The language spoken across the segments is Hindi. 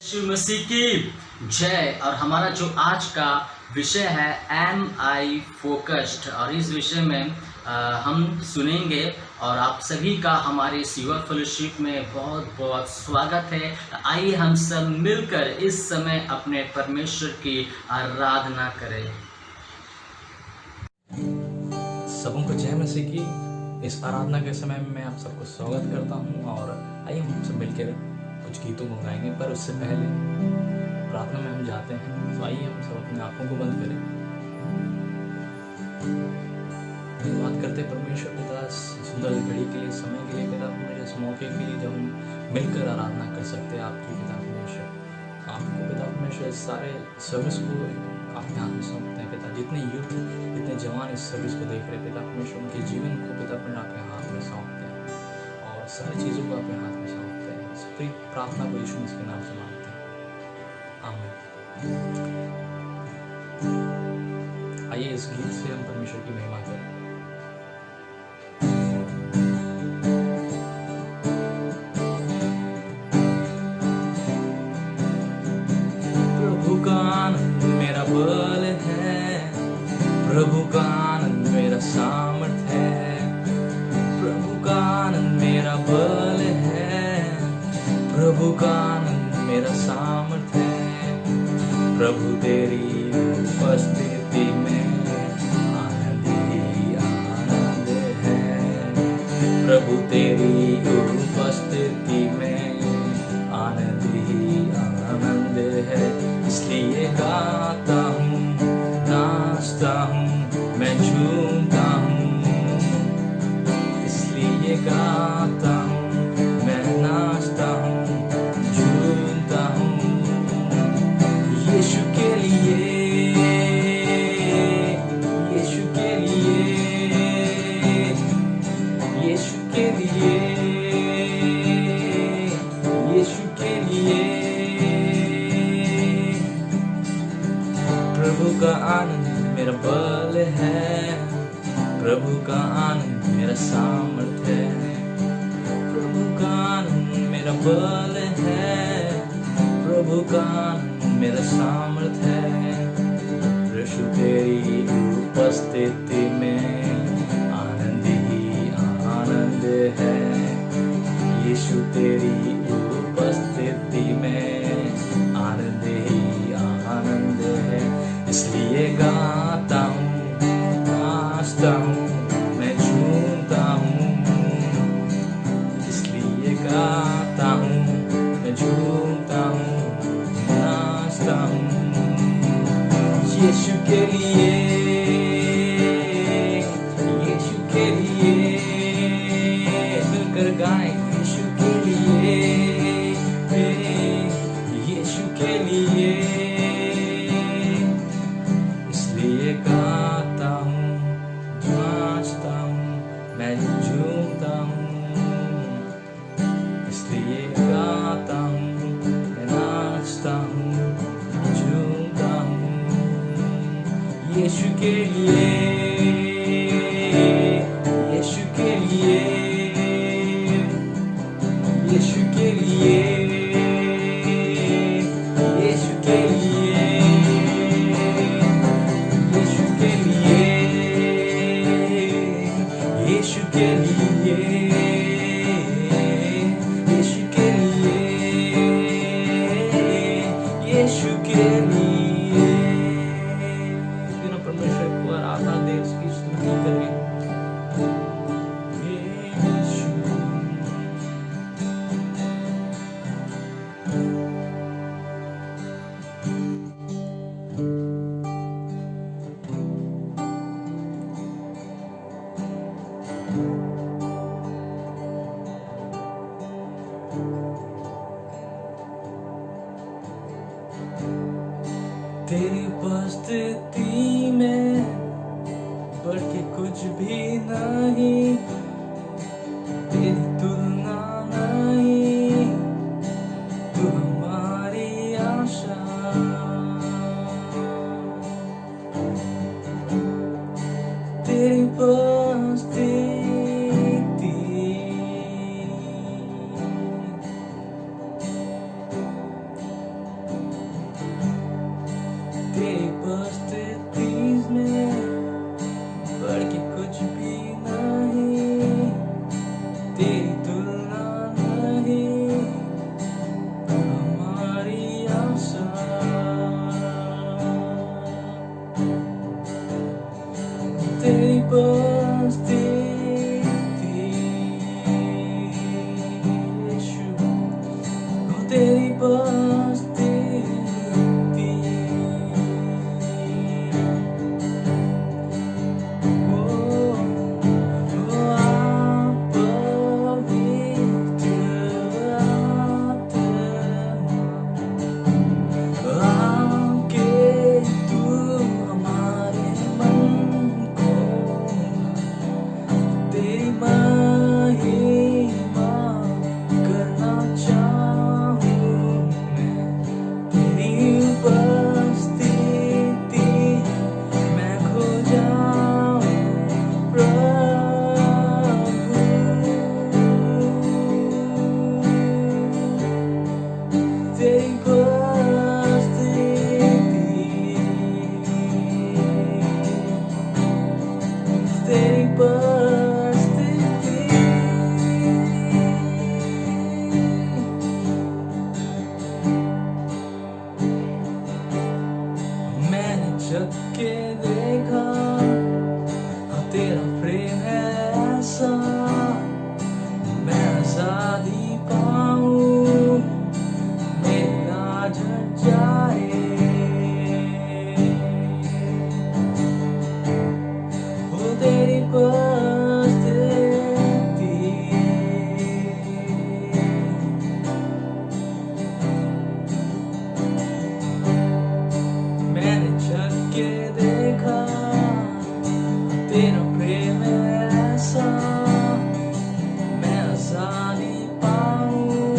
यीशु मसीह की जय। और हमारा जो आज का विषय है एम आई फोकस्ड, और इस विषय में हम सुनेंगे। और आप सभी का हमारे इस युवा फेलोशिप में बहुत बहुत स्वागत है। आइए हम सब मिलकर इस समय अपने परमेश्वर की आराधना करें। सबों को जय मसीह की इस आराधना के समय में मैं आप सबको स्वागत करता हूं। और आइए हम सब मिलकर कुछ गीतों को गाएंगे, पर उससे पहले प्रार्थना में हम जाते हैं। तो आइए हम सब अपनी आंखों को बंद करें। धन्यवाद करते परमेश्वर पिता सुंदर घड़ी के लिए, समय के लिए पिता परमेश्वर, इस मौके के लिए जब हम मिलकर आराधना कर सकते हैं आपकी पिता परमेश्वर। आपको पिता परमेश्वर इस सारे सर्विस को आपके हाथ में सौंपते हैं पिता। जितने यूथ, जितने जवान इस सर्विस को देख रहे पिता परमेश्वर, उनके जीवन को पिता परमेश्वर आपके हाथ में सौंपते हैं और सारी चीज़ों को आपके हाथ में सौंपते हैं। इस पूरी प्रार्थना को यीशु मसीह के नाम से मांगते हैं, आमीन। आइए इस गीत से हम परमेश्वर की महिमा करें। प्रभु का आनंद मेरा बल है, प्रभु का आनंद मेरा सामर्थ है, प्रभु का आनंद मेरा बल है, प्रभु का आनंद मेरा सामर्थ है। प्रभु तेरी उपस्थिति में आनंद ही आनंद है, प्रभु तेरी उपस्थिति में आनंद ही आनंद है। इसलिए गाता हूँ, नाचता हूँ, मैं झूमता हूँ। इसलिए गाता हूँ, मैं नाचता हूँ, झूमता हूँ। यीशु के लिए, यीशु के लिए, यीशु के लिए, यीशु के लिए। प्रभु का आनंद मेरा बल है, प्रभु का आनंद मेरा सामर्थ है, प्रभु का आनंद मेरा बल है, प्रभु का आनंद मेरा सामर्थ है। प्रभु तेरी उपस्थिति में आनंद ही आनंद है, यीशु तेरी उपस्थिति में आनंद ही आनंद है। इसलिए गाता हूँ, नाचता हूँ, मैं झूमता हूँ। इसलिए गाता हूँ, मैं झूमता हूँ, नाचता हूँ। यीशु के लिए, यीशु के लिए मिलकर गाएं। यीशु के लिए, यीशु के लिए। इसलिए गाता हूँ, नाचता हूँ, मैं झूमता हूँ। इसलिए गाता हूँ, मैं नाचता हूँ, झूमता हूँ। यीशु के लिए, यीशु के लिए, यीशु के लिए, यीशु के लिए, यीशु के लिए, यीशु के लिए, यीशु के लिए, यीशु के लिए। बिना परमेश्वर को आराधना दे, उसकी स्तुति करें। तेरी उपस्थिति में बढ़ के कुछ भी नहीं, तेरी तुलना नहीं, तू हमारी आशा। तेरी उपस्थिति तेरी बस्ती तेरी महिमा करना चाहूं मैं, तेरी उपस्थिति मैं खो जाऊं प्रभु, तेरी मैंने जग के देखा, हाँ तेरा प्रेम है ऐसा, मैं आजादी पाऊं, मेरी लाज हट जाए, वो तेरी उपस्थिति मैंने जग के देखा, तेरा प्रेम है ऐसा, मैं आजादी पाऊं,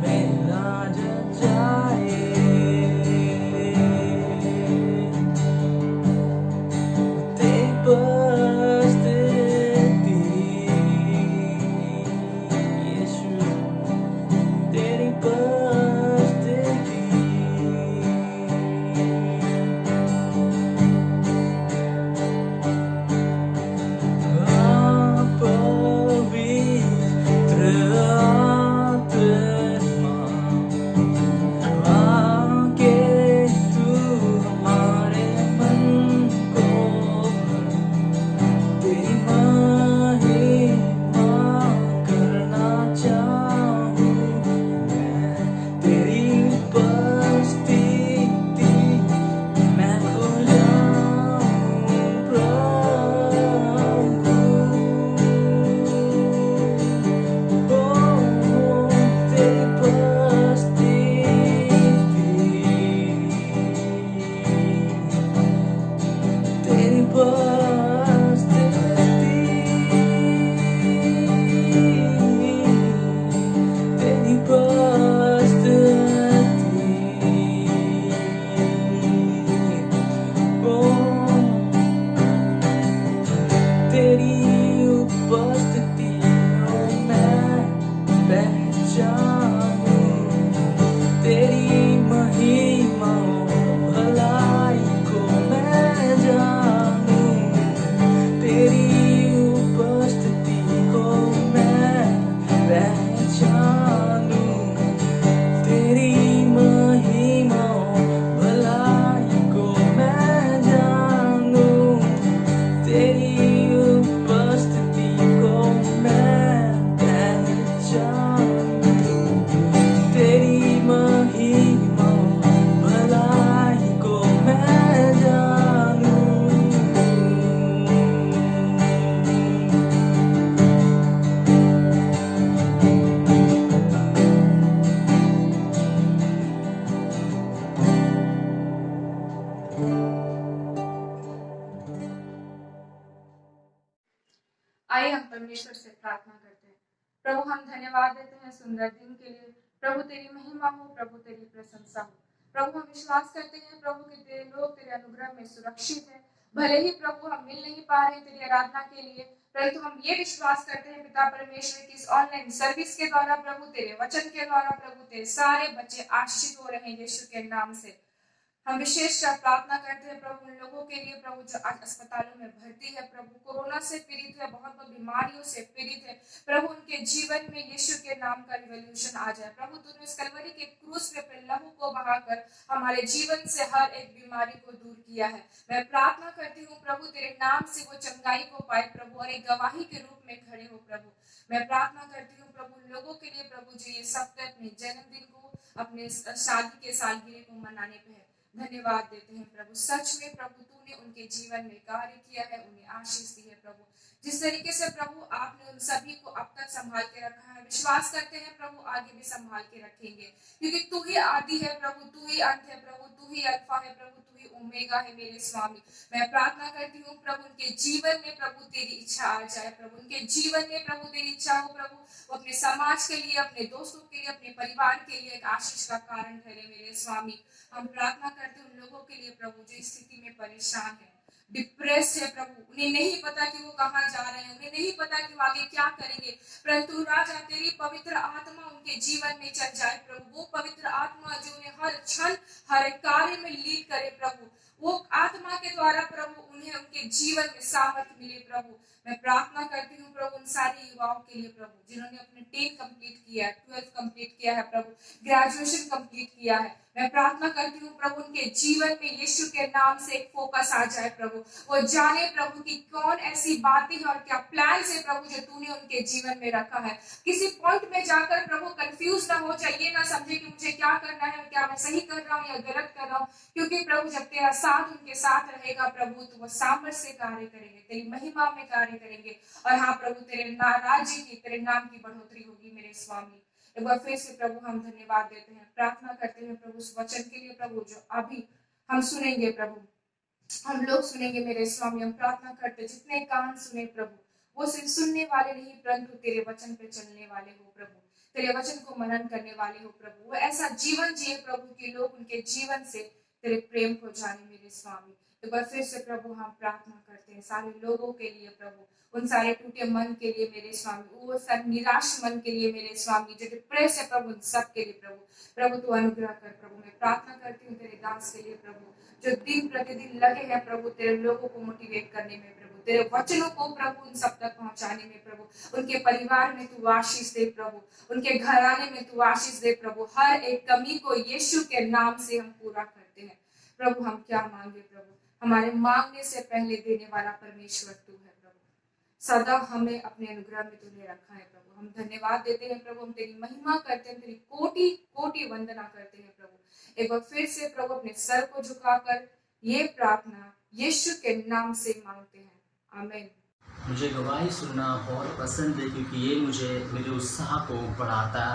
मेरी लाज जाए, तेरी उपस्थिति यीशु, तेरी उपस्थिति पवित्र आत्मा आके तू हमारे मन को भर, तेरी महिमा करना चाहूं मैं, तेरी उपस्थिति मैं खो जाऊं प्रभु, तेरी उपस्थिति मैं पहचानूं, तेरी महिमा भलाई को मैं जानूं, तेरी उपस्थिति को मैं पहचानूं, तेरी महिमा भलाई को मैं जानूं, तेरी उपस्थिति को मैं पहचानूं, तेरी महिमा भलाई को मैं जानूं। आइए हम परमेश्वर से प्रार्थना करते हैं। प्रभु हम धन्यवाद देते हैं सुंदर दिन के लिए। प्रभु तेरी महिमा हो, प्रभु तेरी प्रशंसा हो। प्रभु हम विश्वास करते हैं प्रभु कि तेरे लोग तेरे अनुग्रह में सुरक्षित हैं। भले ही प्रभु हम मिल नहीं पा रहे तेरी आराधना के लिए, परंतु हम ये विश्वास करते हैं पिता परमेश्वर की इस ऑनलाइन सर्विस के द्वारा, प्रभु तेरे वचन के द्वारा, प्रभु तेरे सारे बच्चे आशीषित हो रहे हैं यीशु के नाम से। हम विशेषकर प्रार्थना करते हैं प्रभु उन लोगों के लिए प्रभु जो आज अस्पतालों में भर्ती है, प्रभु कोरोना से पीड़ित है, बहुत बहुत बीमारियों से पीड़ित है। प्रभु उनके जीवन में यीशु के नाम का रिवॉल्यूशन आ जाए। प्रभु तूने इस कलवरी के क्रूस पे अपने लहू को बहाकर हमारे जीवन से हर एक बीमारी को दूर किया है। मैं प्रार्थना करती हूँ प्रभु तेरे नाम से वो चंगाई को पाए प्रभु, और एक गवाही के रूप में खड़े हो प्रभु। मैं प्रार्थना करती हूँ प्रभु उन लोगों के लिए प्रभु जो ये सप्ताह अपने जन्मदिन को, अपने शादी के सालगिरह को मनाने पे है, धन्यवाद देते हैं प्रभु। सच में प्रभु तूने उनके जीवन में कार्य किया है, उन्हें आशीष दी है प्रभु। जिस तरीके से प्रभु आपने उन सभी को अब तक संभाल के रखा है, विश्वास करते हैं प्रभु आगे भी संभाल के रखेंगे, क्योंकि तू ही आदि है प्रभु, तू ही अंत है प्रभु, तू ही अल्फा है प्रभु, तू ही ओमेगा है मेरे स्वामी। मैं प्रार्थना करती हूँ प्रभु उनके जीवन में प्रभु तेरी इच्छा आ जाए प्रभु, उनके जीवन में प्रभु तेरी इच्छा हो प्रभु, वो अपने समाज के लिए, अपने दोस्तों के लिए, अपने परिवार के लिए एक आशीष का कारण ठहरे मेरे स्वामी। हम प्रार्थना करते हैं उन लोगों के लिए प्रभु जो इस स्थिति में परेशान है, डिप्रेस है प्रभु, उन्हें नहीं पता कि वो कहाँ जा रहे हैं, उन्हें नहीं पता कि वो आगे क्या करेंगे, परंतु राजा तेरी पवित्र आत्मा उनके जीवन में चल जाए प्रभु। वो पवित्र आत्मा जो उन्हें हर क्षण हर कार्य में लीड करे प्रभु, वो आत्मा के द्वारा प्रभु उन्हें उनके जीवन में सामर्थ्य मिले प्रभु। मैं प्रार्थना करती हूँ प्रभु उन सारे युवाओं के लिए प्रभु जिन्होंने अपने 10 कंप्लीट किया है, 12 कंप्लीट किया है प्रभु, ग्रेजुएशन कंप्लीट किया है। मैं प्रार्थना करती हूँ प्रभु उनके जीवन में यीशु के नाम से एक फोकस आ जाए प्रभु, वो जाने प्रभु कि कौन ऐसी बातें हैं और क्या प्लान है प्रभु जो तूने उनके जीवन में रखा है। किसी पॉइंट में जाकर प्रभु कंफ्यूज ना हो जाए, ये ना समझे कि मुझे क्या करना है, क्या मैं सही कर रहा हूँ या गलत कर रहा हूँ, क्योंकि प्रभु जब तेरा साथ उनके साथ रहेगा प्रभु तो वो सामर्थ्य से कार्य करेंगे, तेरी महिमा में कार्य करेंगे, और हाँ प्रभु तेरे राज्य की, तेरे नाम की बढ़ोतरी होगी मेरे स्वामी। एक बार फिर से प्रभु हम धन्यवाद देते हैं, प्रार्थना करते हैं प्रभु उस वचन के लिए प्रभु जो अभी हम सुनेंगे प्रभु, हम लोग सुनेंगे मेरे स्वामी। हम प्रार्थना करते जितने कान सुने प्रभु वो सिर्फ सुनने वाले नहीं परंतु तेरे वचन पे चलने वाले हो प्रभु, तेरे वचन को मनन करने वाले हो प्रभु, वो ऐसा जीवन जिए प्रभु कि लोग उनके जीवन से तेरे प्रेम को जाने मेरे स्वामी। एक बार फिर से प्रभु हम प्रार्थना करते हैं सारे लोगों के लिए प्रभु, उन सारे टूटे मन के लिए मेरे स्वामी, वो सब निराश मन के लिए मेरे स्वामी, जो डिप्रेस है प्रभु उन सब के लिए प्रभु तू अनुग्रह कर प्रभु। मैं प्रार्थना करती हूँ तेरे दास के लिए प्रभु जो दिन प्रतिदिन लगे हैं प्रभु तेरे लोगों को मोटिवेट करने में प्रभु, तेरे वचनों को प्रभु उन सब तक पहुंचाने में प्रभु, उनके परिवार में तू आशीष दे प्रभु, उनके घराने में तू आशीष दे प्रभु। हर एक कमी को यीशु के नाम से हम पूरा करते हैं प्रभु। हम क्या मांगे प्रभु, हमारे मांगने से पहले देने वाला परमेश्वर तू है प्रभु, सदा हमें अपने अनुग्रह में तूने रखा है प्रभु। हम धन्यवाद देते हैं प्रभु, हम तेरी महिमा करते हैं, तेरी कोटि कोटि वंदना करते हैं प्रभु। एक बार फिर से प्रभु अपने सर को झुकाकर ये प्रार्थना यीशु के नाम से मांगते हैं, आमीन। मुझे गवाही सुनना बहुत पसंद है क्योंकि ये मुझे मेरे उत्साह को बढ़ाता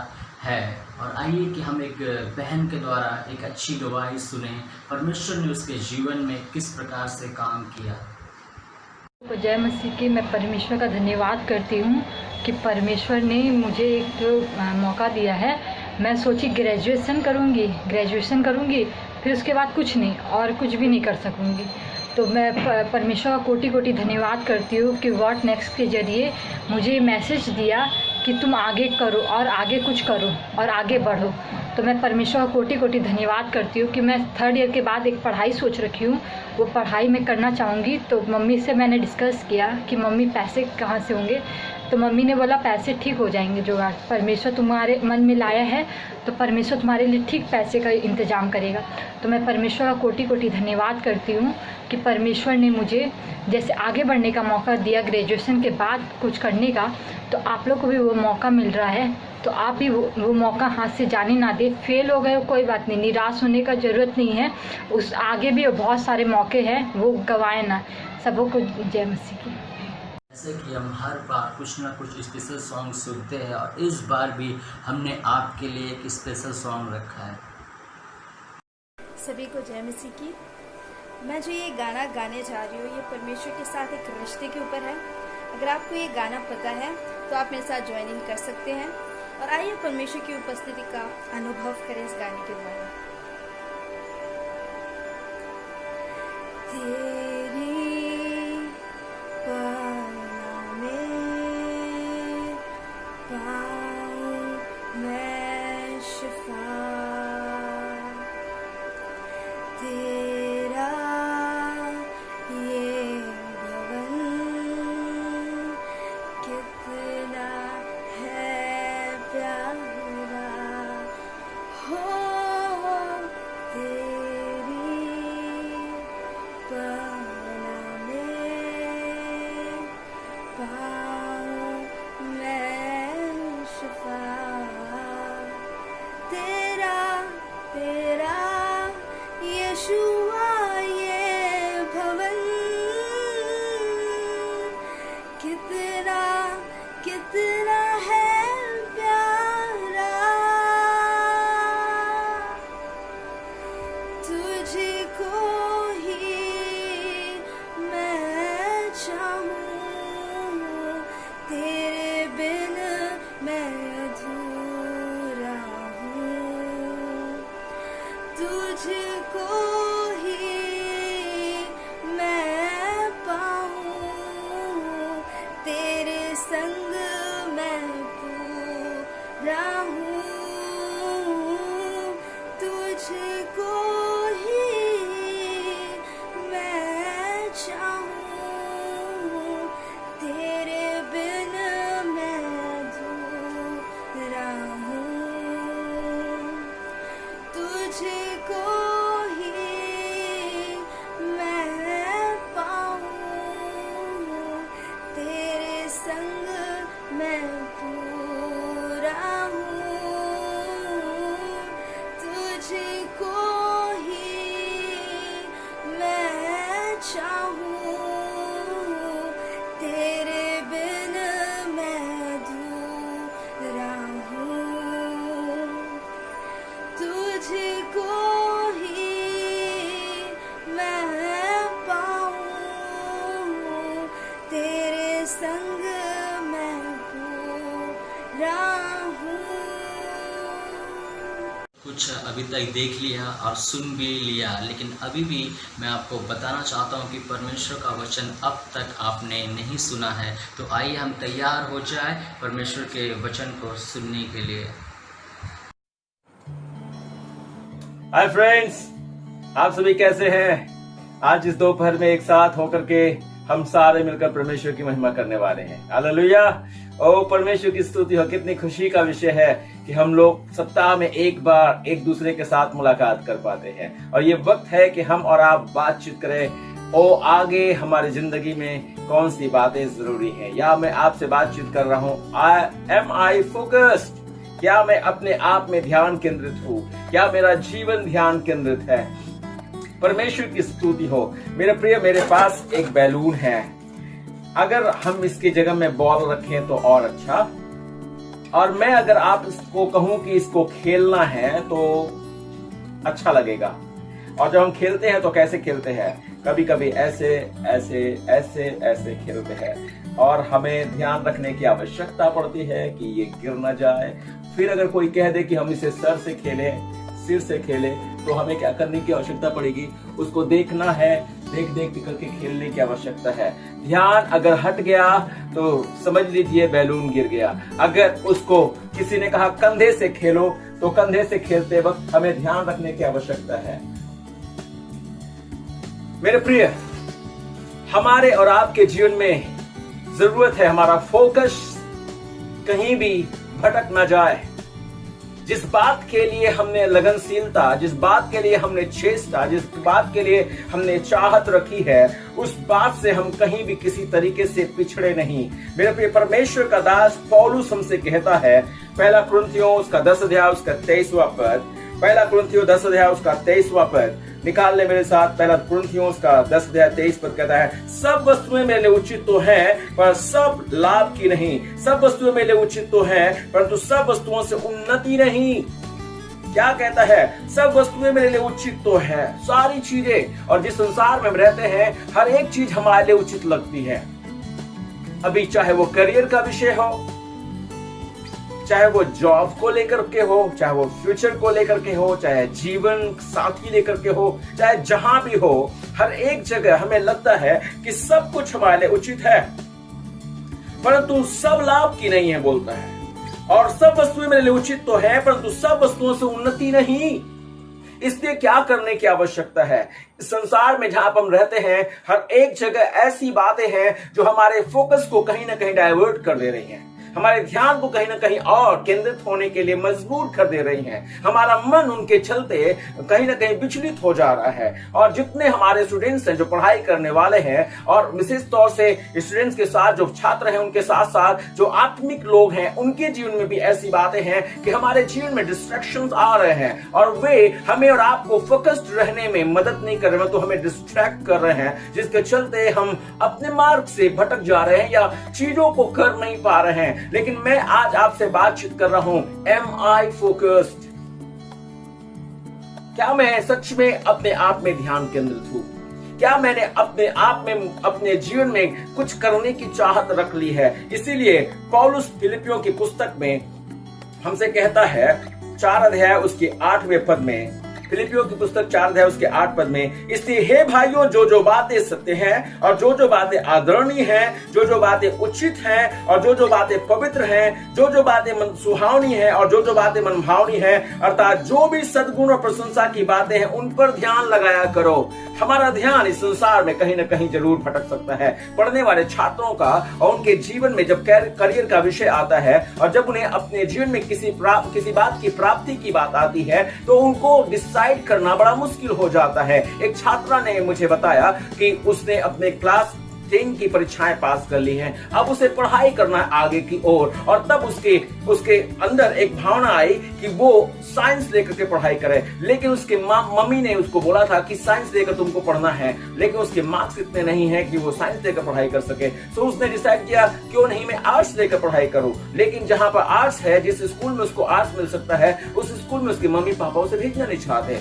है। और आइए कि हम एक बहन के द्वारा एक अच्छी गवाही सुने, परमेश्वर ने उसके जीवन में किस प्रकार से काम किया। तो जय मसीह की। मैं परमेश्वर का धन्यवाद करती हूँ कि परमेश्वर ने मुझे एक मौका दिया है। मैं सोची ग्रेजुएशन करूँगी फिर उसके बाद कुछ नहीं और कुछ भी नहीं कर सकूँगी। तो मैं परमेश्वर का कोटि कोटि धन्यवाद करती हूँ कि व्हाट नेक्स्ट के ज़रिए मुझे मैसेज दिया कि तुम आगे करो और आगे कुछ करो और आगे बढ़ो। तो मैं परमेश्वर का कोटि कोटि धन्यवाद करती हूँ कि मैं 3rd ईयर के बाद एक पढ़ाई सोच रखी हूँ, वो पढ़ाई मैं करना चाहूँगी। तो मम्मी से मैंने डिस्कस किया कि मम्मी पैसे कहाँ से होंगे, तो मम्मी ने बोला पैसे ठीक हो जाएंगे जुगाड़, परमेश्वर तुम्हारे मन में लाया है तो परमेश्वर तुम्हारे लिए ठीक पैसे का इंतज़ाम करेगा। तो मैं परमेश्वर का कोटि कोटि धन्यवाद करती हूँ कि परमेश्वर ने मुझे जैसे आगे बढ़ने का मौका दिया ग्रेजुएशन के बाद कुछ करने का, तो आप लोग को भी वो मौका मिल रहा है। तो आप भी वो मौका हाथ से जाने ना दे। फेल हो गए कोई बात नहीं, निराश होने का ज़रूरत नहीं है, उस आगे भी बहुत सारे मौके हैं, वो गंवाए ना। सबों को जय मसीह की। जैसे कि हम हर बार कुछ ना कुछ स्पेशल सॉन्ग सुनते हैं और इस बार भी हमने आपके लिए एक स्पेशल सॉन्ग रखा है। सभी को जय मसीह की। मैं जो ये गाना गाने जा रही हूँ ये परमेश्वर के साथ एक रिश्ते के ऊपर है। अगर आपको ये गाना पता है तो आप मेरे साथ ज्वाइनिंग कर सकते हैं और आइए परमेश्वर की उपस्थिति का अनुभव करें इस गाने के द्वारा। तेरी पालना में पाऊं मैं शिफा, तेरा ये भवन कितना है प्यारा हो, तेरी पहना में पाऊं मैं शिफा। तेरा तेरा यीशुआ ये भवन कितना कितना है प्यारा, तुझको ही मैं चाहूं, तेरे बिन मैं अधूरा हूँ। तुझको ही मैं पाऊं, तेरे संग मैं पूरा हूँ। तुझको ही मैं चाहूं, तेरे बिन मैं अधूरा हूँ। तुझको ही मैं पाऊं, तेरे संग मैं पूरा हूँ। तुझको ही मैं चाहूं, तेरे बिन मैं अधूरा हूँ। तुझको ही मैं पाऊं, तेरे संग मैं पूरा हूँ। कुछ अभी तक देख लिया और सुन भी लिया, लेकिन अभी भी मैं आपको बताना चाहता हूँ कि परमेश्वर का वचन अब तक आपने नहीं सुना है। तो आइए हम तैयार हो जाए परमेश्वर के वचन को सुनने के लिए। हाय फ्रेंड्स, आप सभी कैसे हैं? आज इस दोपहर में एक साथ होकर के हम सारे मिलकर परमेश्वर की महिमा करने वाले हैं। हालेलुया! ओ परमेश्वर की स्तुति हो। कितनी खुशी का विषय है कि हम लोग सप्ताह में एक बार एक दूसरे के साथ मुलाकात कर पाते हैं, और ये वक्त है कि हम और आप बातचीत करें। ओ आगे हमारी जिंदगी में कौन सी बातें जरूरी हैं, या मैं आपसे बातचीत कर रहा हूँ। Am I focused? क्या मैं अपने आप में ध्यान केंद्रित हूँ? क्या मेरा जीवन ध्यान केंद्रित है? परमेश्वर की स्तुति हो। मेरे प्रिय, मेरे पास एक बैलून है। अगर हम इसकी जगह में बॉल रखें तो और अच्छा, और मैं अगर आप इसको कहूं कि इसको खेलना है तो अच्छा लगेगा। और जब हम खेलते हैं तो कैसे खेलते हैं? कभी कभी ऐसे ऐसे ऐसे ऐसे खेलते हैं, और हमें ध्यान रखने की आवश्यकता पड़ती है कि ये गिर न जाए। फिर अगर कोई कह दे कि हम इसे सर से खेले, सिर से खेले, तो हमें क्या करने की आवश्यकता पड़ेगी? उसको देखना है, देख देख करके खेलने की आवश्यकता है। ध्यान अगर हट गया तो समझ लीजिए बैलून गिर गया। अगर उसको किसी ने कहा कंधे से खेलो, तो कंधे से खेलते वक्त हमें ध्यान रखने की आवश्यकता है। मेरे प्रिय, हमारे और आपके जीवन में जरूरत है हमारा फोकस कहीं भी भटक ना जाए। जिस बात के लिए हमने लगनशीलता, जिस बात के लिए हमने चेष्टा, जिस बात के लिए हमने चाहत रखी है, उस बात से हम कहीं भी किसी तरीके से पिछड़े नहीं। मेरे प्रिय, परमेश्वर का दास पौलुस हमसे कहता है, पहला कुरिन्थियों उसका 10 अध्याय उसका 23वां पद, पहला कुरिन्थियों 10 अध्याय उसका 23वां पद निकाल ले मेरे साथ। पहला कुरिन्थियों उसका 10 अध्याय 23 पद कहता है, सब वस्तुएं मेरे लिए उचित तो हैं, पर सब लाभ की नहीं। सब वस्तुएं मेरे लिए उचित तो हैं, परंतु सब वस्तुओं से उन्नति नहीं। क्या कहता है? सब वस्तुएं मेरे लिए उचित तो है। सारी चीजें, और जिस संसार में हम रहते हैं, हर एक चीज हमारे लिए उचित लगती है। अभी चाहे वो करियर का विषय हो, चाहे वो जॉब को लेकर के हो, चाहे वो फ्यूचर को लेकर के हो, चाहे जीवन साथी लेकर के हो, चाहे जहां भी हो, हर एक जगह हमें लगता है कि सब कुछ हमारे लिए उचित है, परंतु सब लाभ की नहीं है बोलता है। और सब वस्तुएं मेरे लिए उचित तो है, परंतु सब वस्तुओं से उन्नति नहीं। इसलिए क्या करने की आवश्यकता है? इस संसार में जहां हम रहते हैं, हर एक जगह ऐसी बातें हैं जो हमारे फोकस को कहीं ना कहीं डाइवर्ट कर दे रही हैं, हमारे ध्यान को कहीं ना कहीं और केंद्रित होने के लिए मजबूर कर दे रही हैं। हमारा मन उनके चलते कहीं ना कहीं विचलित हो जा रहा है। और जितने हमारे स्टूडेंट्स हैं जो पढ़ाई करने वाले हैं, और विशेष तौर से स्टूडेंट्स के साथ जो छात्र हैं, उनके साथ साथ जो आत्मिक लोग हैं, उनके जीवन में भी ऐसी बातें हैं कि हमारे जीवन में डिस्ट्रैक्शंस आ रहे हैं और वे हमें और आपको फोकस्ड रहने में मदद नहीं कर रहे, तो हमें डिस्ट्रैक्ट कर रहे हैं, जिसके चलते हम अपने मार्ग से भटक जा रहे हैं या चीजों को कर नहीं पा रहे हैं। लेकिन मैं आज आपसे बातचीत कर रहा हूं, एम आई फोकस्ड? क्या मैं सच में अपने आप में ध्यान केंद्रित हूं? क्या मैंने अपने आप में, अपने जीवन में कुछ करने की चाहत रख ली है? इसीलिए पौलुस फिलिपियों की पुस्तक में हमसे कहता है, 4 अध्याय उसके 8वें पद में, फिलिपियों की पुस्तक 4 अध्याय उसके 8 पद में, इसलिए हे भाइयों, जो बातें सत्य हैं और जो बातें आदरणीय हैं, जो बातें उचित हैं और जो बातें पवित्र हैं, जो बातें मन सुहावनी हैं और जो बातें मनभावनी हैं, अर्थात जो भी सद्गुण और प्रशंसा की बातें हैं, उन पर ध्यान लगाया करो। हमारा ध्यान इस संसार में कहीं ना कहीं जरूर भटक सकता है। पढ़ने वाले छात्रों का और उनके जीवन में जब करियर का विषय आता है और जब उन्हें अपने जीवन में किसी बात की प्राप्ति की बात आती है, तो उनको डिसाइड करना बड़ा मुश्किल हो जाता है। एक छात्रा ने मुझे बताया कि उसने अपने क्लास 10 की परीक्षाएं पास कर ली हैं, अब उसे पढ़ाई करना है आगे की ओर, और तब उसके अंदर एक भावना आई कि वो साइंस लेकर के पढ़ाई करे। लेकिन उसके मम्मी ने उसको बोला था कि साइंस लेकर तुमको पढ़ना है, लेकिन उसके मार्क्स इतने नहीं है कि वो साइंस लेकर पढ़ाई कर सके। तो उसने डिसाइड किया, क्यों नहीं मैं आर्ट्स लेकर पढ़ाई करूं। लेकिन जहां पर आर्ट्स है, जिस स्कूल में उसको आर्ट्स मिल सकता है, उस स्कूल में उसके मम्मी पापा उसे भेजना नहीं चाहते,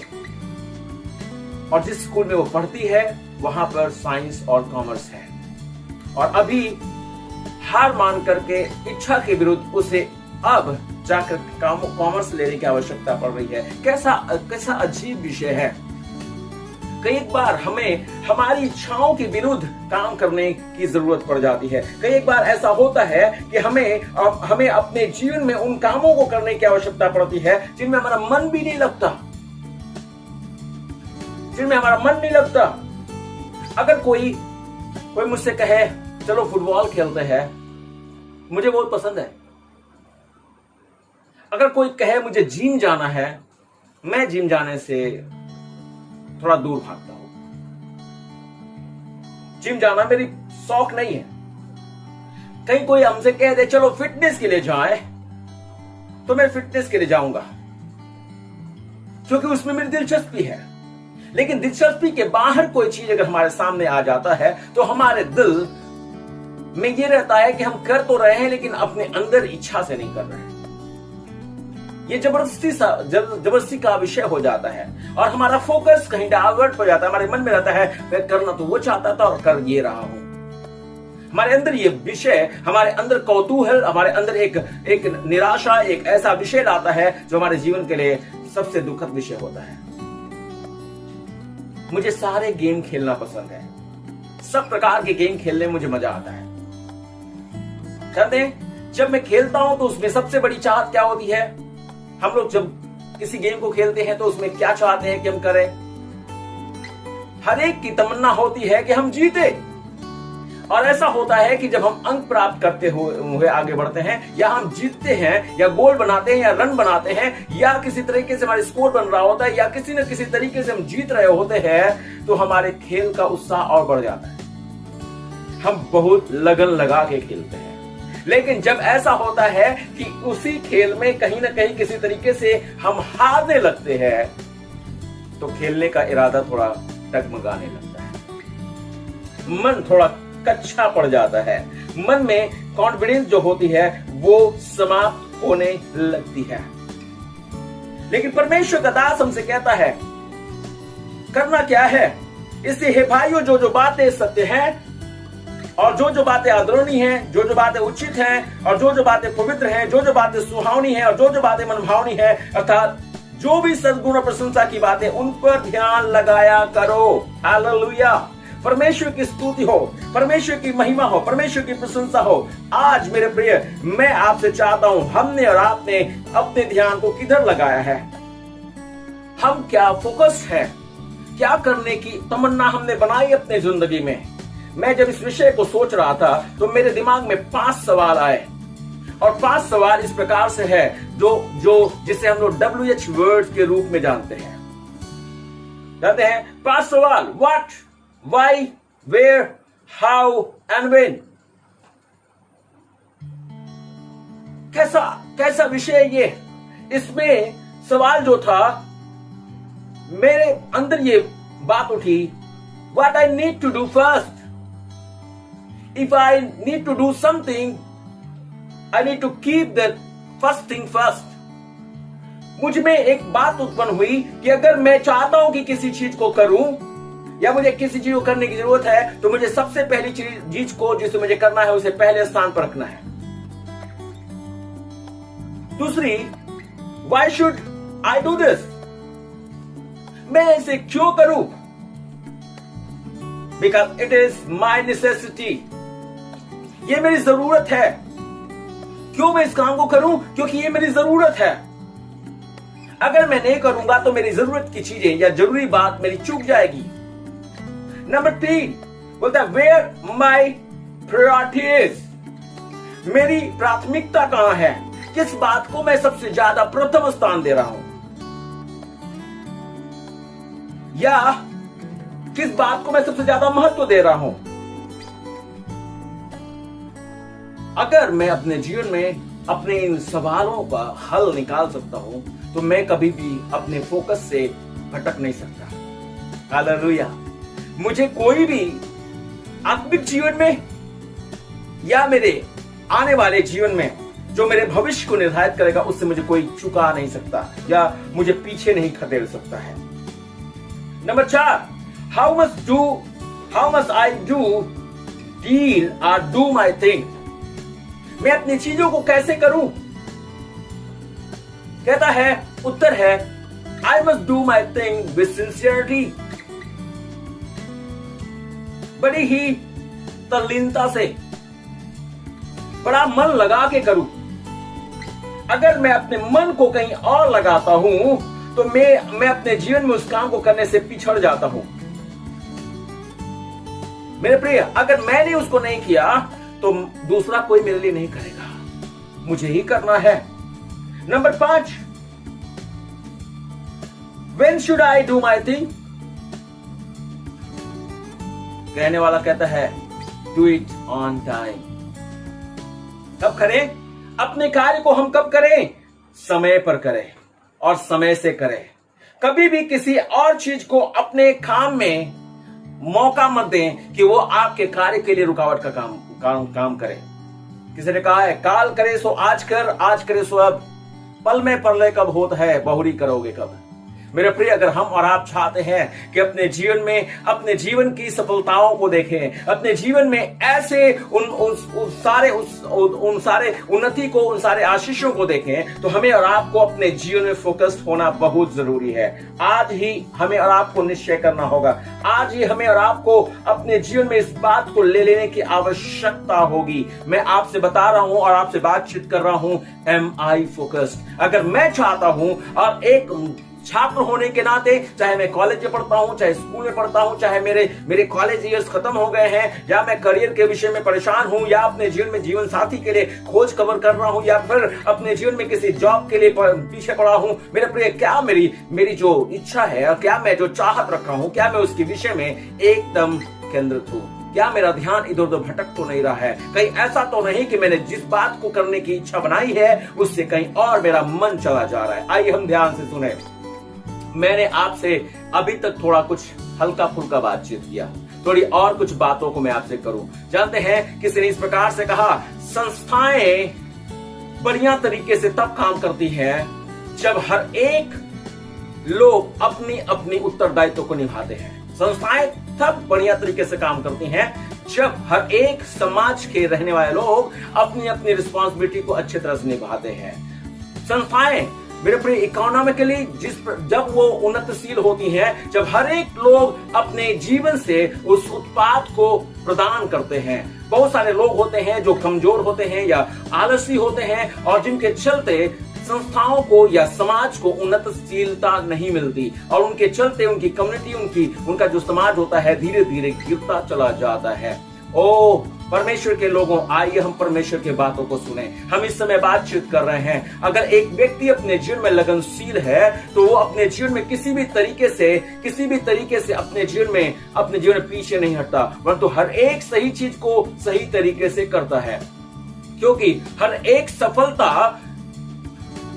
और जिस स्कूल में वो पढ़ती है वहां पर साइंस और कॉमर्स है। और अभी हार मान करके इच्छा के विरुद्ध उसे अब जाकर कॉमर्स लेने की आवश्यकता पड़ रही है। कैसा अजीब विषय है। कई बार हमें हमारी इच्छाओं के विरुद्ध काम करने की जरूरत पड़ जाती है। कई बार ऐसा होता है कि हमें अपने जीवन में उन कामों को करने की आवश्यकता पड़ती है जिनमें हमारा मन भी नहीं लगता, अगर कोई मुझसे कहे चलो फुटबॉल खेलते हैं, मुझे बहुत पसंद है। अगर कोई कहे मुझे जिम जाना है, मैं जिम जाने से थोड़ा दूर भागता हूं। जिम जाना मेरी शौक नहीं है। कहीं कोई हमसे कह दे चलो फिटनेस के लिए जाए, तो मैं फिटनेस के लिए जाऊंगा क्योंकि उसमें मेरी दिलचस्पी है। लेकिन दिलचस्पी के बाहर कोई चीज अगर हमारे सामने आ जाता है, तो हमारे दिल में ये रहता है कि हम कर तो रहे हैं लेकिन अपने अंदर इच्छा से नहीं कर रहे हैं। ये जबरदस्ती का विषय हो जाता है और हमारा फोकस कहीं डाइवर्ट हो जाता है। हमारे मन में रहता है मैं करना तो वो चाहता था और कर ये रहा हूं। हमारे अंदर ये विषय, हमारे अंदर कौतूहल, हमारे अंदर एक निराशा, एक ऐसा विषय लाता है जो हमारे जीवन के लिए सबसे दुखद विषय होता है। मुझे सारे गेम खेलना पसंद है, सब प्रकार के गेम खेलने में मुझे मजा आता है। जानते हैं, जब मैं खेलता हूं तो उसमें सबसे बड़ी चाहत क्या होती है? हम लोग जब किसी गेम को खेलते हैं तो उसमें क्या चाहते हैं कि हम करें? हर एक की तमन्ना होती है कि हम जीते। और ऐसा होता है कि जब हम अंक प्राप्त करते हुए आगे बढ़ते हैं, या हम जीतते हैं, या गोल बनाते हैं, या रन बनाते हैं, या किसी तरीके से हमारा स्कोर बन रहा होता है, या किसी न किसी तरीके से हम जीत रहे होते हैं, तो हमारे खेल का उत्साह और बढ़ जाता है। हम बहुत लगन लगा के खेलते हैं। लेकिन जब ऐसा होता है कि उसी खेल में कहीं ना कहीं किसी तरीके से हम हारने लगते हैं, तो खेलने का इरादा थोड़ा डगमगाने लगता है, मन थोड़ा कच्चा पड़ जाता है, मन में कॉन्फिडेंस जो होती है वो समाप्त होने लगती है। लेकिन परमेश्वर का दास हमसे कहता है करना क्या है? इससे हे भाइयों, जो बातें सत्य हैं और जो बातें आदरणीय हैं, जो बातें उचित हैं और जो बातें पवित्र हैं, जो बातें सुहावनी हैं और जो बातें मनभावनी हैं, अर्थात जो भी सद्गुण और प्रशंसा की बातें, उन पर ध्यान लगाया करो। हालेलुया। परमेश्वर की स्तुति हो, परमेश्वर की महिमा हो, परमेश्वर की प्रशंसा हो। आज मेरे प्रिय, मैं आपसे चाहता हूं, हमने और आपने अपने ध्यान को किधर लगाया है? हम क्या फोकस है, क्या करने की तमन्ना हमने बनाई अपने जिंदगी में। मैं जब इस विषय को सोच रहा था तो मेरे दिमाग में 5 सवाल आए, और 5 सवाल इस प्रकार से है जो जिसे हम लोग WH वर्ड्स के रूप में जानते हैं। 5 सवाल, what, why, where, how and when. कैसा विषय ये। इसमें सवाल जो था, मेरे अंदर ये बात उठी, what I need to do first. If I need to do something, I need to keep the first thing first. मुझ में एक बात उत्पन्न हुई कि अगर मैं चाहता हूं कि किसी चीज को करूं या मुझे किसी चीज को करने की जरूरत है, तो मुझे सबसे पहली चीज को जिसे मुझे करना है उसे पहले स्थान पर रखना है। दूसरी, why should I do this? मैं इसे क्यों करूं? Because it is my necessity. ये मेरी जरूरत है। क्यों मैं इस काम को करूं? क्योंकि ये मेरी जरूरत है। अगर मैं नहीं करूंगा तो मेरी जरूरत की चीजें या जरूरी बात मेरी चूक जाएगी। नंबर 3 बोलता है, where my priority is? मेरी प्राथमिकता कहां है? किस बात को मैं सबसे ज्यादा प्रथम स्थान दे रहा हूं, या किस बात को मैं सबसे ज्यादा महत्व दे रहा हूं। अगर मैं अपने जीवन में अपने इन सवालों का हल निकाल सकता हूं तो मैं कभी भी अपने फोकस से भटक नहीं सकता। हालेलुया। मुझे कोई भी आत्मिक जीवन में या मेरे आने वाले जीवन में जो मेरे भविष्य को निर्धारित करेगा, उससे मुझे कोई चुका नहीं सकता या मुझे पीछे नहीं खदेड़ सकता है। Number 4, how must I do deal और डू माई थिंग। मैं अपनी चीजों को कैसे करूं? कहता है, उत्तर है, I must do my thing with sincerity. बड़ी ही तल्लीनता से, बड़ा मन लगा के करूं। अगर मैं अपने मन को कहीं और लगाता हूं तो मैं अपने जीवन में उस काम को करने से पिछड़ जाता हूं। मेरे प्रिय, अगर मैंने उसको नहीं किया तो दूसरा कोई मेरे लिए नहीं करेगा, मुझे ही करना है। Number 5, when should I do my thing? कहने वाला कहता है, do it on time। कब करें? अपने कार्य को हम कब करें? समय पर करें और समय से करें। कभी भी किसी और चीज को अपने काम में मौका मत दें कि वो आपके कार्य के लिए रुकावट का काम करे। किसी ने कहा है, काल करे सो आज कर, आज करे सो अब, पल में परलय कब होता है, बहुरी करोगे कब। मेरे प्रिय, अगर हम और आप चाहते हैं कि अपने जीवन में अपने जीवन की सफलताओं को देखें, अपने जीवन में ऐसे उन सारे उन्नति को, उन सारे आशीषों को देखें, तो हमें और आपको अपने जीवन में फोकस्ड होना बहुत जरूरी है। आज ही हमें और आपको निश्चय करना होगा, आज ही हमें और आपको अपने जीवन में इस बात को ले लेने की आवश्यकता होगी। मैं आपसे बता रहा हूं और आपसे बातचीत कर रहा हूं, एम आई फोकस्ड। अगर मैं चाहता हूं और एक छात्र होने के नाते, चाहे मैं कॉलेज में पढ़ता हूं, चाहे स्कूल में पढ़ता हूं, चाहे मेरे कॉलेज ईयर्स खत्म हो गए हैं, या मैं करियर के विषय में परेशान हूं, या अपने जीवन में जीवन साथी के लिए खोज खबर कर रहा हूं, या फिर अपने जीवन में किसी जॉब के लिए पीछे पड़ा हूं, मेरे प्रिय, क्या मेरी जो इच्छा है और क्या मैं जो चाहत रखा हूं, क्या मैं उसके विषय में एकदम केंद्रित हूं? क्या मेरा ध्यान इधर उधर भटक तो नहीं रहा है? कहीं ऐसा तो नहीं कि मैंने जिस बात को करने की इच्छा बनाई है उससे कहीं और मेरा मन चला जा रहा है? आइए हम ध्यान से सुने। मैंने आपसे अभी तक थोड़ा कुछ हल्का फुल्का बातचीत किया, थोड़ी और कुछ बातों को मैं आपसे करूं। जानते हैं, किसी ने इस प्रकार से कहा, संस्थाएं बढ़िया तरीके से तब काम करती हैं जब हर एक लोग अपनी अपनी उत्तरदायित्व को निभाते हैं। संस्थाएं तब बढ़िया तरीके से काम करती हैं जब हर एक समाज के रहने वाले लोग अपनी अपनी रिस्पॉन्सिबिलिटी को अच्छे तरह से निभाते हैं। संस्थाएं मेरे प्रिय इकोनॉमिकली जब वो उन्नतशील होती हैं, जब हर एक लोग अपने जीवन से उस उत्पाद को प्रदान करते हैं। बहुत सारे लोग होते हैं जो कमजोर होते हैं या आलसी होते हैं और जिनके चलते संस्थाओं को या समाज को उन्नतशीलता नहीं मिलती और उनके चलते उनकी कम्युनिटी उनका जो समाज होता है धीरे धीरे गिरता चला जाता है। ओ परमेश्वर के लोगों, आइए हम परमेश्वर की बातों को सुने। हम इस समय बातचीत कर रहे हैं, अगर एक व्यक्ति अपने जीवन में लगनशील है तो वो अपने जीवन में किसी भी तरीके से अपने जीवन में पीछे नहीं हटता, परंतु हर एक सही चीज को सही तरीके से करता है। क्योंकि हर एक सफलता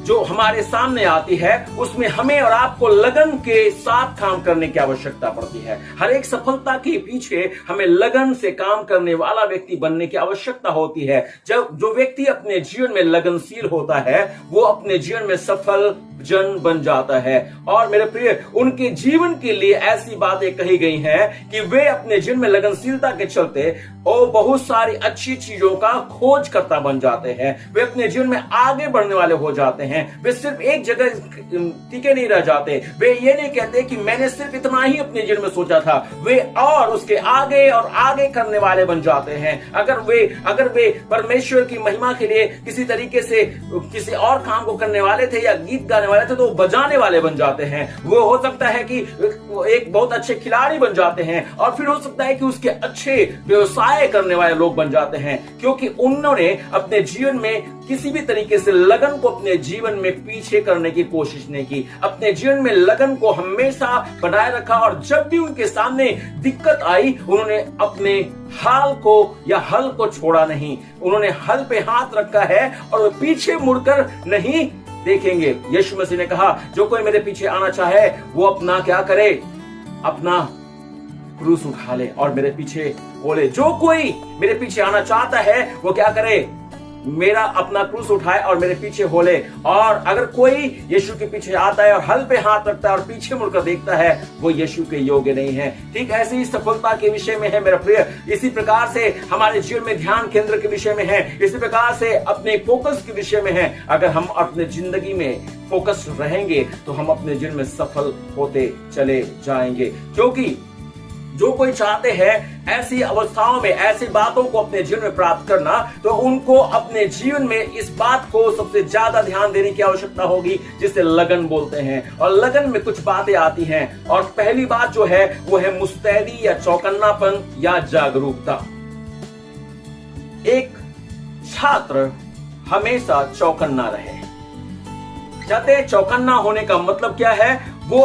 जो हमारे सामने आती है उसमें हमें और आपको लगन के साथ काम करने की आवश्यकता पड़ती है। हर एक सफलता के पीछे हमें लगन से काम करने वाला व्यक्ति बनने की आवश्यकता होती है। जब जो व्यक्ति अपने जीवन में लगनशील होता है वो अपने जीवन में सफल जन बन जाता है। और मेरे प्रिय, उनके जीवन के लिए ऐसी बातें कही गई हैं कि वे अपने जीवन में लगनशीलता के चलते और बहुत सारी अच्छी चीजों का खोज करता बन जाते हैं। वे अपने जीवन में आगे बढ़ने वाले हो जाते हैं। वे सिर्फ एक जगह टिके नहीं रह जाते। वे ये नहीं कहते कि मैंने सिर्फ इतना ही अपने जीवन में सोचा था, वे और उसके आगे और आगे करने वाले बन जाते हैं। अगर वे परमेश्वर की महिमा के लिए किसी तरीके से किसी और काम को करने वाले थे या गीत गाने वाले थे तो वो बजाने वाले बन जाते हैं। वो हो सकता है कि एक बहुत अच्छे खिलाड़ी बन जाते हैं और फिर हो सकता है कि उसके अच्छे व्यवसाय करने वाले लोग बन जाते हैं, क्योंकि उन्होंने अपने जीवन में किसी भी तरीके से लगन को अपने जीवन में पीछे करने की कोशिश नहीं की। अपने जीवन में लगन को हमेशा बनाए रखा और जब भी उनके सामने दिक्कत आई उन्होंने अपने हाल को या हल को छोड़ा नहीं। उन्होंने हल पे हाथ रखा है और पीछे मुड़कर नहीं देखेंगे। यीशु मसीह ने कहा, जो कोई मेरे पीछे आना चाहे वो अपना क्या करे, अपना क्रूस उठा ले और मेरे पीछे बोले। जो कोई मेरे पीछे आना चाहता है वो क्या करे, मेरा अपना क्रूस उठाए और मेरे पीछे हो ले। और अगर कोई यीशु के पीछे आता है और हल पे हाथ रखता है और पीछे मुड़कर देखता है वो यीशु के योग्य नहीं है। ठीक ऐसे ही सफलता के विषय में है मेरा प्रिय, इसी प्रकार से हमारे जीवन में ध्यान केंद्र के विषय में है, इसी प्रकार से अपने फोकस के विषय में है। अगर हम अपने जिंदगी में फोकस रहेंगे तो हम अपने जीवन में सफल होते चले जाएंगे। क्योंकि जो कोई चाहते हैं ऐसी अवस्थाओं में ऐसी बातों को अपने जीवन में प्राप्त करना, तो उनको अपने जीवन में इस बात को सबसे ज्यादा ध्यान देने की आवश्यकता होगी जिसे लगन बोलते हैं। और लगन में कुछ बातें आती हैं और पहली बात जो है वो है मुस्तैदी या चौकन्नापन या जागरूकता। एक छात्र हमेशा चौकन्ना रहे। चाहते चौकन्ना होने का मतलब क्या है, वो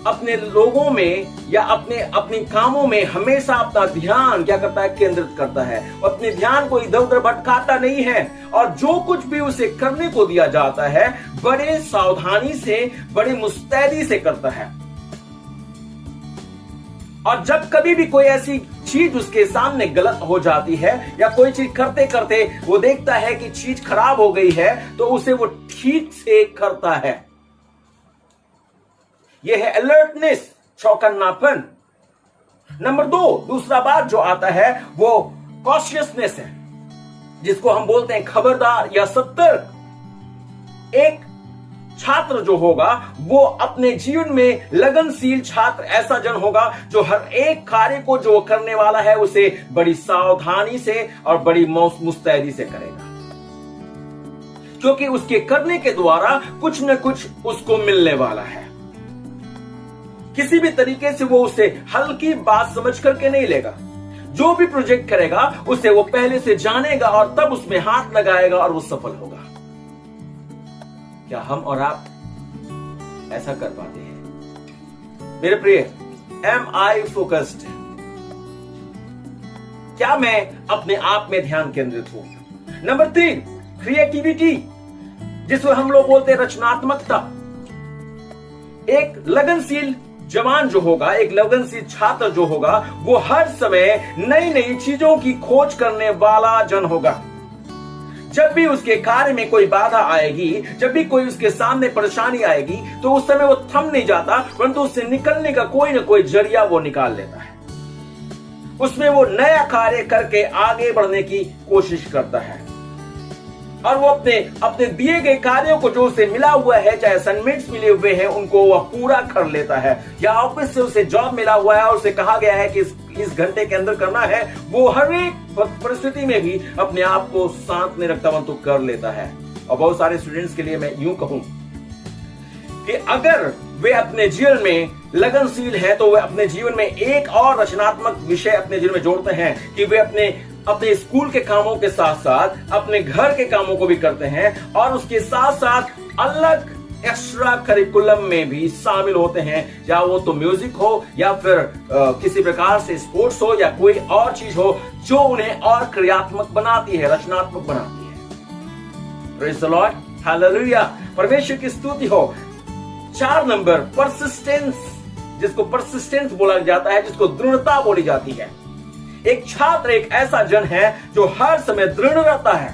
अपने लोगों में या अपने कामों में हमेशा अपना ध्यान क्या करता है, केंद्रित करता है। अपने ध्यान को इधर उधर भटकाता नहीं है और जो कुछ भी उसे करने को दिया जाता है बड़े सावधानी से, बड़ी मुस्तैदी से करता है। और जब कभी भी कोई ऐसी चीज उसके सामने गलत हो जाती है या कोई चीज करते करते वो देखता है कि चीज खराब हो गई है तो उसे वो ठीक से करता है। यह है अलर्टनेस, चौकन्नापन। नंबर 2, दूसरा बात जो आता है वो कॉशियसनेस है, जिसको हम बोलते हैं खबरदार या सतर्क। एक छात्र जो होगा वो अपने जीवन में लगनशील छात्र ऐसा जन होगा जो हर एक कार्य को जो करने वाला है उसे बड़ी सावधानी से और बड़ी मुस्तैदी से करेगा, क्योंकि उसके करने के द्वारा कुछ न कुछ उसको मिलने वाला है। किसी भी तरीके से वो उसे हल्की बात समझ करके नहीं लेगा। जो भी प्रोजेक्ट करेगा उसे वो पहले से जानेगा और तब उसमें हाथ लगाएगा और वो सफल होगा। क्या हम और आप ऐसा कर पाते हैं? मेरे प्रिय, एम आई फोकस्ड? क्या मैं अपने आप में ध्यान केंद्रित हूं? नंबर 3, क्रिएटिविटी, जिसको हम लोग बोलते हैं रचनात्मकता। एक लगनशील जवान जो होगा, एक लगनशील छात्र जो होगा, वो हर समय नई नई चीजों की खोज करने वाला जन होगा। जब भी उसके कार्य में कोई बाधा आएगी, जब भी कोई उसके सामने परेशानी आएगी, तो उस समय वो थम नहीं जाता, परंतु उससे निकलने का कोई ना कोई जरिया वो निकाल लेता है। उसमें वो नया कार्य करके आगे बढ़ने की कोशिश करता है और वो अपने दिए गए कार्यों को जो उसे मिला हुआ है, चाहे असाइनमेंट्स मिले हुए हैं, उनको वह पूरा कर लेता है। या ऑफिस से उसे जॉब मिला हुआ है और उसे कहा गया है कि इस घंटे के अंदर करना है, वो हर एक परिस्थिति में भी अपने आप को शांत नहीं रखता, परंतु कर लेता है। और बहुत सारे स्टूडेंट्स के लिए मैं यूं कहूं कि अगर वे अपने जीवन में लगनशील है तो वे अपने जीवन में एक और रचनात्मक विषय अपने जीवन में जोड़ते हैं कि वे अपने स्कूल के कामों के साथ साथ अपने घर के कामों को भी करते हैं और उसके साथ साथ अलग एक्स्ट्रा करिकुलम में भी शामिल होते हैं, या वो तो म्यूजिक हो या फिर किसी प्रकार से स्पोर्ट्स हो या कोई और चीज हो जो उन्हें और क्रियात्मक बनाती है, रचनात्मक बनाती है। प्रेज़ द लॉर्ड, हालेलुया, परमेश्वर की स्तुति हो। 4 नंबर, परसिस्टेंस, जिसको परसिस्टेंस बोला जाता है, जिसको दृढ़ता बोली जाती है। एक छात्र एक ऐसा जन है जो हर समय दृढ़ रहता है।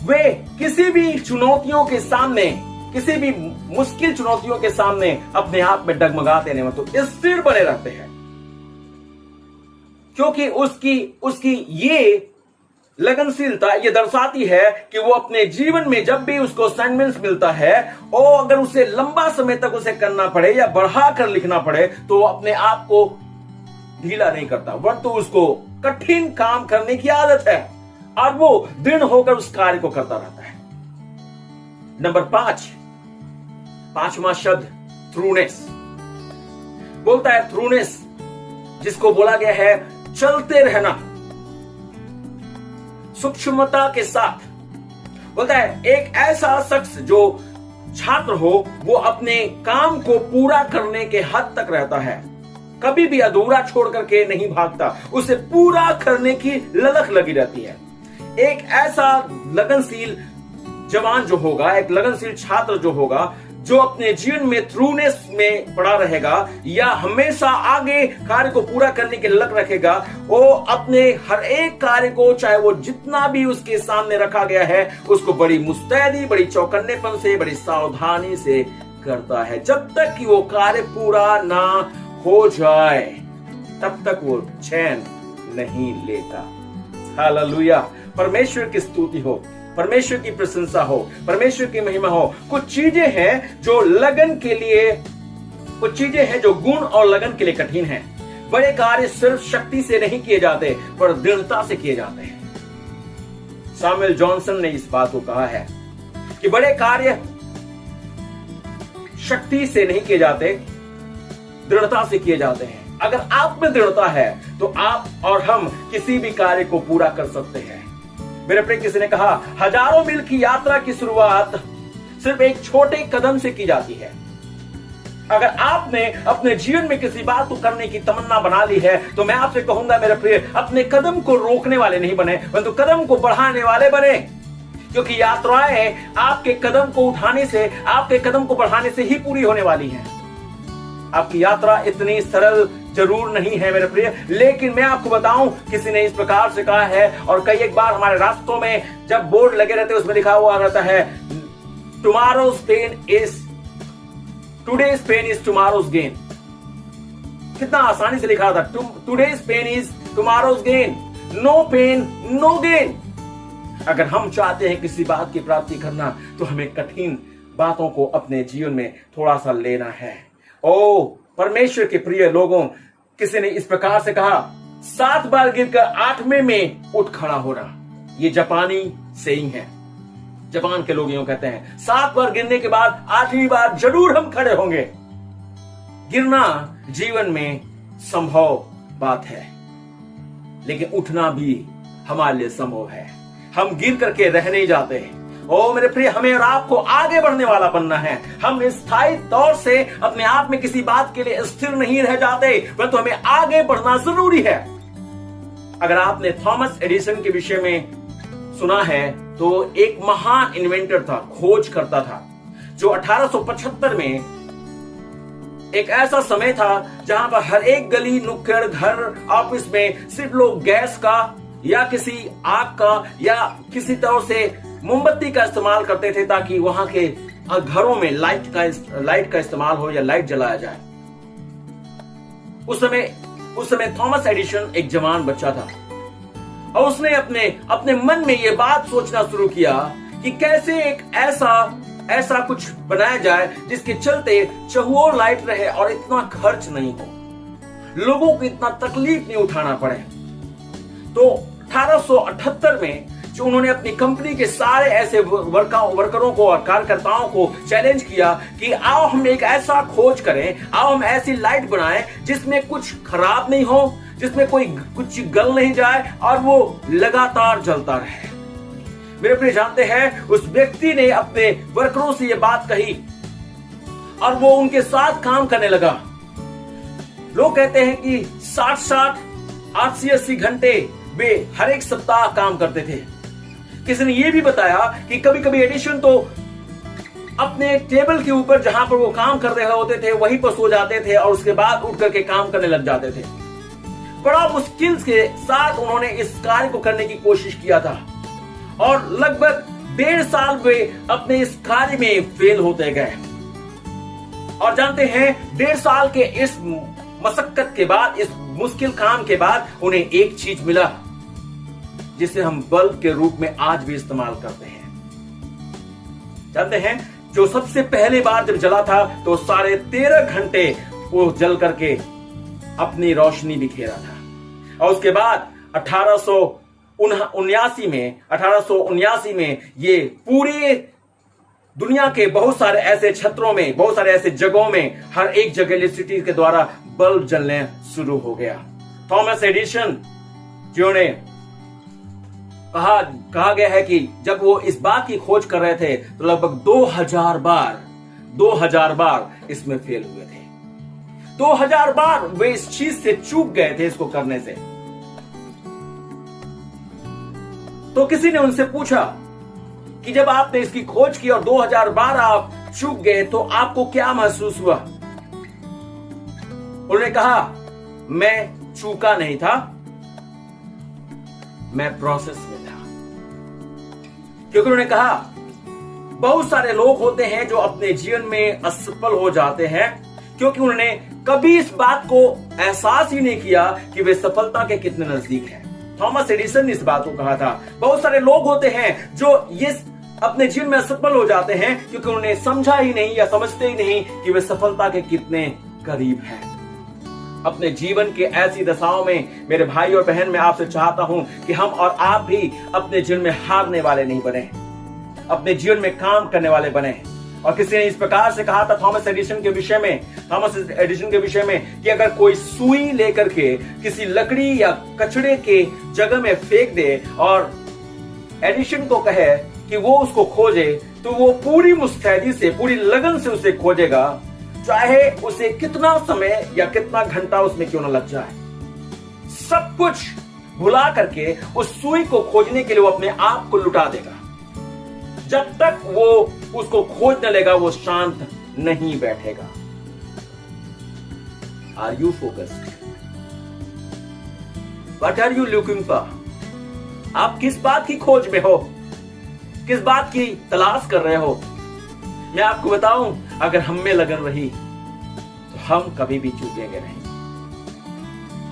वे किसी भी चुनौतियों के सामने, किसी भी मुश्किल चुनौतियों के सामने अपने आप में डगमगाते नहीं, मतलब स्थिर बने रहते हैं, क्योंकि उसकी ये लगनशीलता ये दर्शाती है कि वो अपने जीवन में जब भी उसको असाइनमेंट्स मिलता है और अगर उसे लंबा समय तक उसे करना पड़े या बढ़ा कर लिखना पड़े तो अपने आप को ढीला नहीं करता, वरन तो उसको कठिन काम करने की आदत है और वो दृढ़ होकर उस कार्य को करता रहता है। नंबर 5, 5वां शब्द थ्रूनेस बोलता है। थ्रूनेस जिसको बोला गया है चलते रहना, सूक्ष्मता के साथ बोलता है। एक ऐसा शख्स जो छात्र हो वो अपने काम को पूरा करने के हद तक रहता है, कभी भी अधूरा छोड़ करके नहीं भागता, उसे पूरा करने की ललक लगी रहती है। एक ऐसा लगनशील जवान जो होगा, एक लगनशील छात्र जो होगा, जो अपने जीवन में थ्रूनेस में पड़ा रहेगा या हमेशा आगे कार्य को पूरा करने की ललक रखेगा, वो अपने हर एक कार्य को, चाहे वो जितना भी उसके सामने रखा गया है, उसको बड़ी मुस्तैदी, बड़ी चौकन्नेपन से, बड़ी सावधानी से करता है। जब तक कि वो कार्य पूरा ना हो जाए तब तक वो चैन नहीं लेता। हालेलुया, परमेश्वर की स्तुति हो, परमेश्वर की प्रशंसा हो, परमेश्वर की महिमा हो। कुछ चीजें हैं जो लगन के लिए, कुछ चीजें हैं जो गुण और लगन के लिए कठिन हैं। बड़े कार्य सिर्फ शक्ति से नहीं किए जाते पर दृढ़ता से किए जाते हैं। सैमुअल जॉनसन ने इस बात को कहा है कि बड़े कार्य शक्ति से नहीं किए जाते, दृढ़ता से किए जाते हैं। अगर आप में दृढ़ता है तो आप और हम किसी भी कार्य को पूरा कर सकते हैं। मेरे प्रिय, किसी ने कहा हजारों मील की यात्रा की शुरुआत सिर्फ एक छोटे कदम से की जाती है। अगर आपने अपने जीवन में किसी बात को करने की तमन्ना बना ली है तो मैं आपसे कहूंगा मेरे प्रिय, अपने कदम को रोकने वाले नहीं बने, परंतु कदम को बढ़ाने वाले बने, क्योंकि यात्राएं आपके कदम को उठाने से, आपके कदम को बढ़ाने से ही पूरी होने वाली हैं। आपकी यात्रा इतनी सरल जरूर नहीं है मेरे प्रिय, लेकिन मैं आपको बताऊं, किसी ने इस प्रकार से कहा है, और कई एक बार हमारे रास्तों में जब बोर्ड लगे रहते हैं उसमें लिखा हुआ रहता है tomorrow's pain is today's pain is tomorrow's gain. कितना आसानी से लिखा था, today's pain is tomorrow's gain, no pain no gain. अगर हम चाहते हैं किसी बात की प्राप्ति करना तो हमें कठिन बातों को अपने जीवन में थोड़ा सा लेना है। ओ परमेश्वर के प्रिय लोगों, किसी ने इस प्रकार से कहा 7 बार गिरकर 8वें में उठ खड़ा होना। ये जापानी सेइंग है, जापान के लोग यूं कहते हैं, 7 बार गिरने के बाद 8वीं बार जरूर हम खड़े होंगे। गिरना जीवन में संभव बात है, लेकिन उठना भी हमारे लिए संभव है। हम गिर करके रह नहीं जाते हैं। ओ मेरे प्रिय, हमें और आपको आगे बढ़ने वाला बनना है। हम स्थायी तौर से अपने आप में किसी बात के लिए स्थिर नहीं रह जाते, परंतु हमें आगे बढ़ना जरूरी है। अगर आपने थॉमस एडिसन के विषय में सुना है तो एक महान इन्वेंटर था, खोज करता था, जो 1875 में एक ऐसा समय था जहां पर हर एक गली, नुक्कड़, घर, ऑफिस में सिर्फ लोग गैस का या किसी आग का या किसी तरह से मोमबत्ती का इस्तेमाल करते थे ताकि वहां के घरों में लाइट का इस्तेमाल हो या लाइट जलाया जाए। उस समय थॉमस एडिसन एक जवान बच्चा था और उसने अपने मन में यह बात सोचना शुरू किया कि कैसे एक ऐसा कुछ बनाया जाए जिसके चलते चहुओर लाइट रहे और इतना खर्च नहीं हो, लोगों को इतना तकलीफ नहीं उठाना पड़े। तो 1878 में जो उन्होंने अपनी कंपनी के सारे ऐसे वर्करों को और कार्यकर्ताओं को चैलेंज किया कि आओ हम एक ऐसा खोज करें, आओ हम ऐसी लाइट बनाएं जिसमें कुछ खराब नहीं हो, जिसमें कोई कुछ गल नहीं जाए और वो लगातार जलता रहे। मेरे प्रिय जानते हैं, उस व्यक्ति ने अपने वर्करों से ये बात कही और वो उनके साथ काम करने लगा। लोग कहते हैं कि 60-60, 80-80 घंटे वे हर एक सप्ताह काम करते थे। किसी ने यह भी बताया कि कभी कभी एडिशन तो अपने टेबल के ऊपर जहां पर वो काम कर रहे होते थे वहीं पर सो जाते थे और उसके बाद उठ करके काम करने लग जाते थे। बड़ा मुश्किल के साथ उन्होंने इस कार्य को करने की कोशिश किया था और लगभग 1.5 साल वे अपने इस कार्य में फेल होते गए। और जानते हैं, 1.5 साल के इस मशक्कत के बाद, इस मुश्किल काम के बाद उन्हें एक चीज मिला जिसे हम बल्ब के रूप में आज भी इस्तेमाल करते हैं। जानते हैं, जो सबसे पहले बार जब जला था तो 13.5 घंटे वो जल करके अपनी रोशनी बिखेरा था। और उसके बाद 1879 में ये पूरे दुनिया के बहुत सारे ऐसे क्षेत्रों में, बहुत सारे ऐसे जगहों में, हर एक जगह इलेक्ट्रिसिटी के द्वारा बल्ब जलने शुरू हो गया। थॉमस एडिसन जिन्होंने कहा गया है कि जब वो इस बात की खोज कर रहे थे तो लगभग 2000 बार इसमें फेल हुए थे। 2000 बार वे इस चीज से चूक गए थे, इसको करने से। तो किसी ने उनसे पूछा कि जब आपने इसकी खोज की और 2000 बार आप चूक गए तो आपको क्या महसूस हुआ? उन्होंने कहा, मैं चूका नहीं था, मैं प्रोसेस में था। क्योंकि उन्होंने कहा, बहुत सारे लोग होते हैं जो अपने जीवन में असफल हो जाते हैं क्योंकि उन्होंने कभी इस बात को एहसास ही नहीं किया कि वे सफलता के कितने नजदीक हैं। थॉमस एडिसन ने इस बात को कहा था। बहुत सारे लोग होते हैं जो ये अपने जीवन में असफल हो जाते हैं क्योंकि उन्हें समझा ही नहीं या समझते ही नहीं कि वे सफलता के कितने करीब हैं। अपने जीवन के ऐसी दशाओं में मेरे भाई और बहन, मैं आपसे चाहता हूं कि हम और आप भी अपने जीवन में हारने वाले नहीं बने, अपने जीवन में काम करने वाले बने। और किसी ने इस प्रकार से कहा था थॉमस एडिसन के विषय में कि अगर कोई सुई लेकर के किसी लकड़ी या कचड़े के जगह में फेंक दे और एडिसन को कहे कि वो उसको खोजे, तो वो पूरी मुस्तैदी से, पूरी लगन से उसे खोजेगा, चाहे उसे कितना समय या कितना घंटा उसमें क्यों न लग जाए। सब कुछ भुला करके उस सुई को खोजने के लिए वो अपने आप को लुटा देगा। जब तक वो उसको खोज न लेगा वो शांत नहीं बैठेगा। Are you focused? What are you looking for? आप किस बात की खोज में हो? किस बात की तलाश कर रहे हो? मैं आपको बताऊं, अगर हम में लगन रही तो हम कभी भी चूकेंगे नहीं।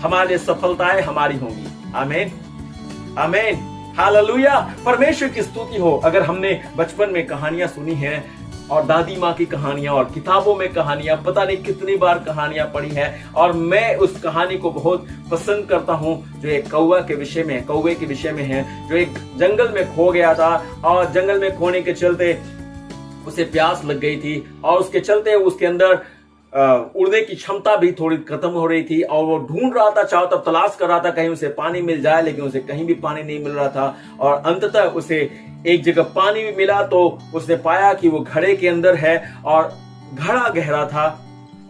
हमारी सफलताएं हमारी होंगी। आमीन, आमीन, हालेलुया। परमेश्वर की स्तुति हो। अगर हमने बचपन में कहानियां सुनी हैं और दादी माँ की कहानियां और किताबों में कहानियां, पता नहीं कितनी बार कहानियां पढ़ी है, और मैं उस कहानी को बहुत पसंद करता हूं जो एक कौवे के विषय में है, जो एक जंगल में खो गया था और जंगल में खोने के चलते उसे प्यास लग गई थी और उसके चलते उसके अंदर उड़ने की क्षमता भी थोड़ी खत्म हो रही थी और वो ढूंढ रहा था, चारों तरफ तलाश कर रहा था कहीं उसे पानी मिल जाए, लेकिन उसे कहीं भी पानी नहीं मिल रहा था। और अंततः उसे एक जगह पानी भी मिला तो उसने पाया कि वो घड़े के अंदर है और घड़ा गहरा था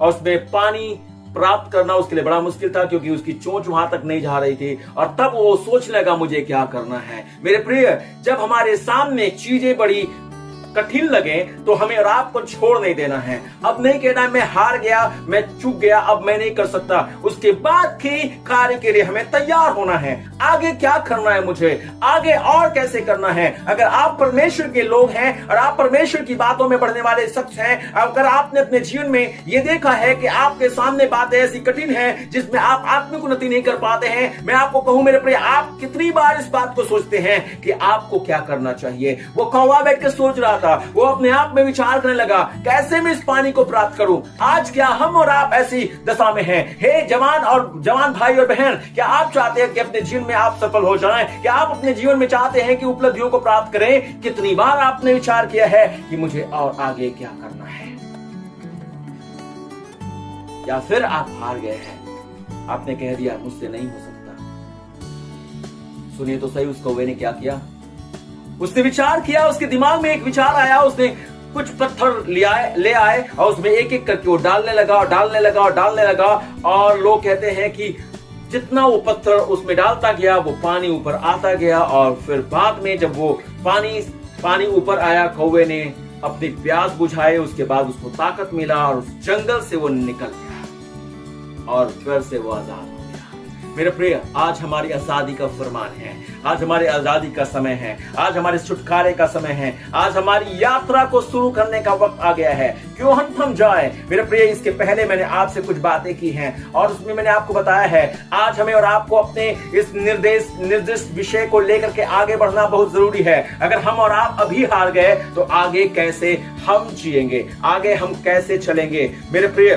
और उसमें पानी प्राप्त करना उसके लिए बड़ा मुश्किल था क्योंकि उसकी चोंच वहां तक नहीं जा रही थी। और तब वो सोचने लगा, मुझे क्या करना है। मेरे प्रिय, जब हमारे सामने चीजें बड़ी कठिन लगे तो हमें और आपको छोड़ नहीं देना है। अब नहीं कहना मैं हार गया, मैं चूक गया, अब मैं नहीं कर सकता। उसके बाद के कार्य के लिए हमें तैयार होना है। आगे क्या करना है मुझे, आगे और कैसे करना है। अगर आप परमेश्वर के लोग हैं और आप परमेश्वर की बातों में बढ़ने वाले शख्स हैं, अगर आपने अपने जीवन में ये देखा है कि आपके सामने बातें ऐसी कठिन है जिसमें आप आत्मिक उन्नति नहीं कर पाते हैं, मैं आपको कहूं मेरे प्रिय, आप कितनी बार इस बात को सोचते हैं कि आपको क्या करना चाहिए। वो कौवा बैठ के सोच रहा था, वो अपने आप में विचार करने लगा, कैसे मैं इस पानी को प्राप्त करूं। आज क्या हम और आप ऐसी दशा में हैं? हे जवान भाई और बहन, क्या आप चाहते हैं कि अपने जीवन में आप सफल हो जाएं? क्या आप अपने जीवन में चाहते हैं कि उपलब्धियों को प्राप्त करें? कितनी बार आपने विचार किया है कि मुझे और आगे क्या करना है? या फिर आप हार गए हैं, आपने कह दिया मुझसे नहीं हो सकता। सुनिए तो सही, उस कौवे ने क्या किया? उसने विचार किया, उसके दिमाग में एक विचार आया, उसने कुछ पत्थर ले आए और उसमें एक एक करके वो डालने लगा। और लोग कहते हैं कि जितना वो पत्थर उसमें डालता गया वो पानी ऊपर आता गया। और फिर बाद में जब वो पानी ऊपर आया, कौवे ने अपनी प्यास बुझाई, उसके बाद उसको ताकत मिला और उस जंगल से वो निकल गया और फिर से वो आजाद हो गया। मेरे प्रिय, आज हमारी आजादी का फरमान है, आज हमारी आजादी का समय है, आज हमारे छुटकारे का समय है, आज हमारी यात्रा को शुरू करने का वक्त आ गया है। क्यों हम थम जाए? मेरे प्रिय, इसके पहले मैंने आपसे कुछ बातें की हैं और उसमें मैंने आपको बताया है आज हमें और आपको अपने इस निर्दिष्ट विषय को लेकर के आगे बढ़ना बहुत जरूरी है। अगर हम और आप अभी हार गए तो आगे कैसे हम जिएंगे, आगे हम कैसे चलेंगे? मेरे प्रिय,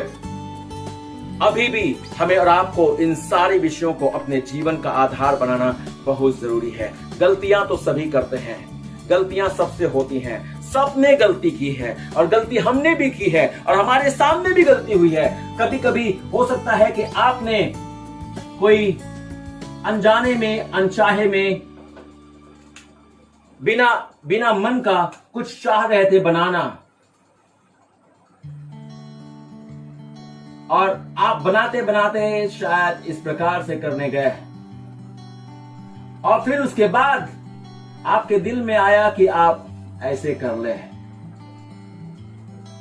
अभी भी हमें और आपको इन सारे विषयों को अपने जीवन का आधार बनाना बहुत जरूरी है। गलतियां तो सभी करते हैं, गलतियां सबसे होती हैं, सबने गलती की है और गलती हमने भी की है और हमारे सामने भी गलती हुई है। कभी कभी हो सकता है कि आपने कोई अनजाने में, अनचाहे में, बिना मन का कुछ चाह रहे थे बनाना और आप बनाते बनाते शायद इस प्रकार से करने गए और फिर उसके बाद आपके दिल में आया कि आप ऐसे कर ले,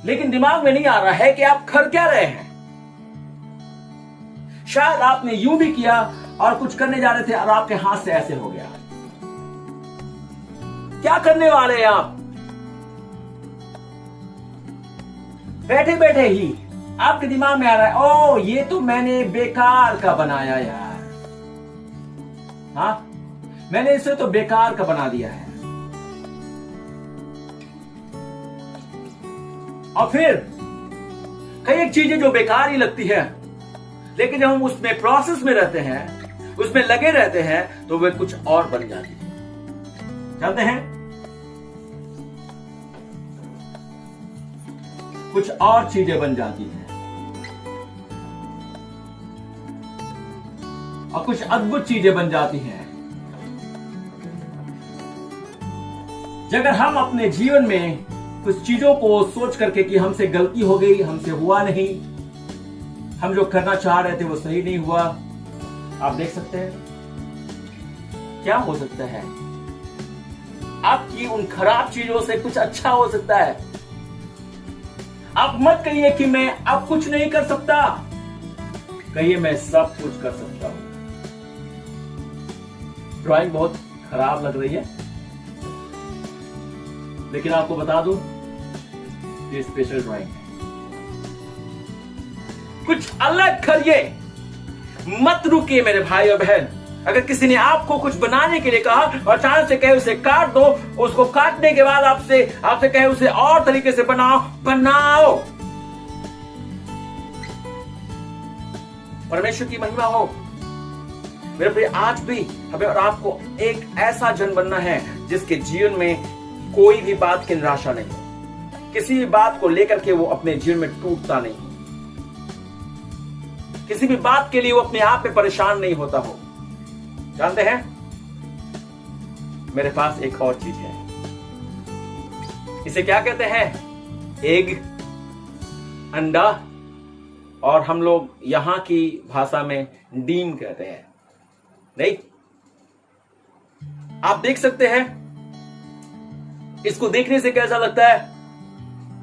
लेकिन दिमाग में नहीं आ रहा है कि आप कर क्या रहे हैं। शायद आपने यूं भी किया और कुछ करने जा रहे थे और आपके हाथ से ऐसे हो गया। क्या करने वाले हैं आप? बैठे बैठे ही आपके दिमाग में आ रहा है, ओ ये तो मैंने बेकार का बनाया यार, हाँ मैंने इसे तो बेकार का बना दिया है। और फिर कई एक चीजें जो बेकार ही लगती है, लेकिन जब हम उसमें प्रोसेस में रहते हैं, उसमें लगे रहते हैं, तो वे कुछ और बन जाती है। जानते हैं, कुछ और चीजें बन जाती हैं और कुछ अद्भुत चीजें बन जाती हैं। अगर हम अपने जीवन में कुछ चीजों को सोच करके कि हमसे गलती हो गई, हमसे हुआ नहीं, हम जो करना चाह रहे थे वो सही नहीं हुआ, आप देख सकते हैं क्या हो सकता है। आपकी उन खराब चीजों से कुछ अच्छा हो सकता है। आप मत कहिए कि मैं अब कुछ नहीं कर सकता, कहिए मैं सब कुछ कर सकता हूं। ड्राइंग बहुत खराब लग रही है, लेकिन आपको बता दूं ये स्पेशल ड्राइंग है। कुछ अलग करिए, मत रुकिए मेरे भाई और बहन। अगर किसी ने आपको कुछ बनाने के लिए कहा और अचानक से कहे उसे काट दो, उसको काटने के बाद आपसे कहे उसे और तरीके से बनाओ। परमेश्वर की महिमा हो। मेरे प्रिय, आज भी हमें और आपको एक ऐसा जन बनना है जिसके जीवन में कोई भी बात की निराशा नहीं, किसी भी बात को लेकर के वो अपने जीवन में टूटता नहीं, किसी भी बात के लिए वो अपने आप में परेशान नहीं होता हो। जानते हैं, मेरे पास एक और चीज है, इसे क्या कहते हैं? एग, अंडा, और हम लोग यहां की भाषा में डीम कहते हैं। नहीं, आप देख सकते हैं इसको देखने से कैसा लगता है,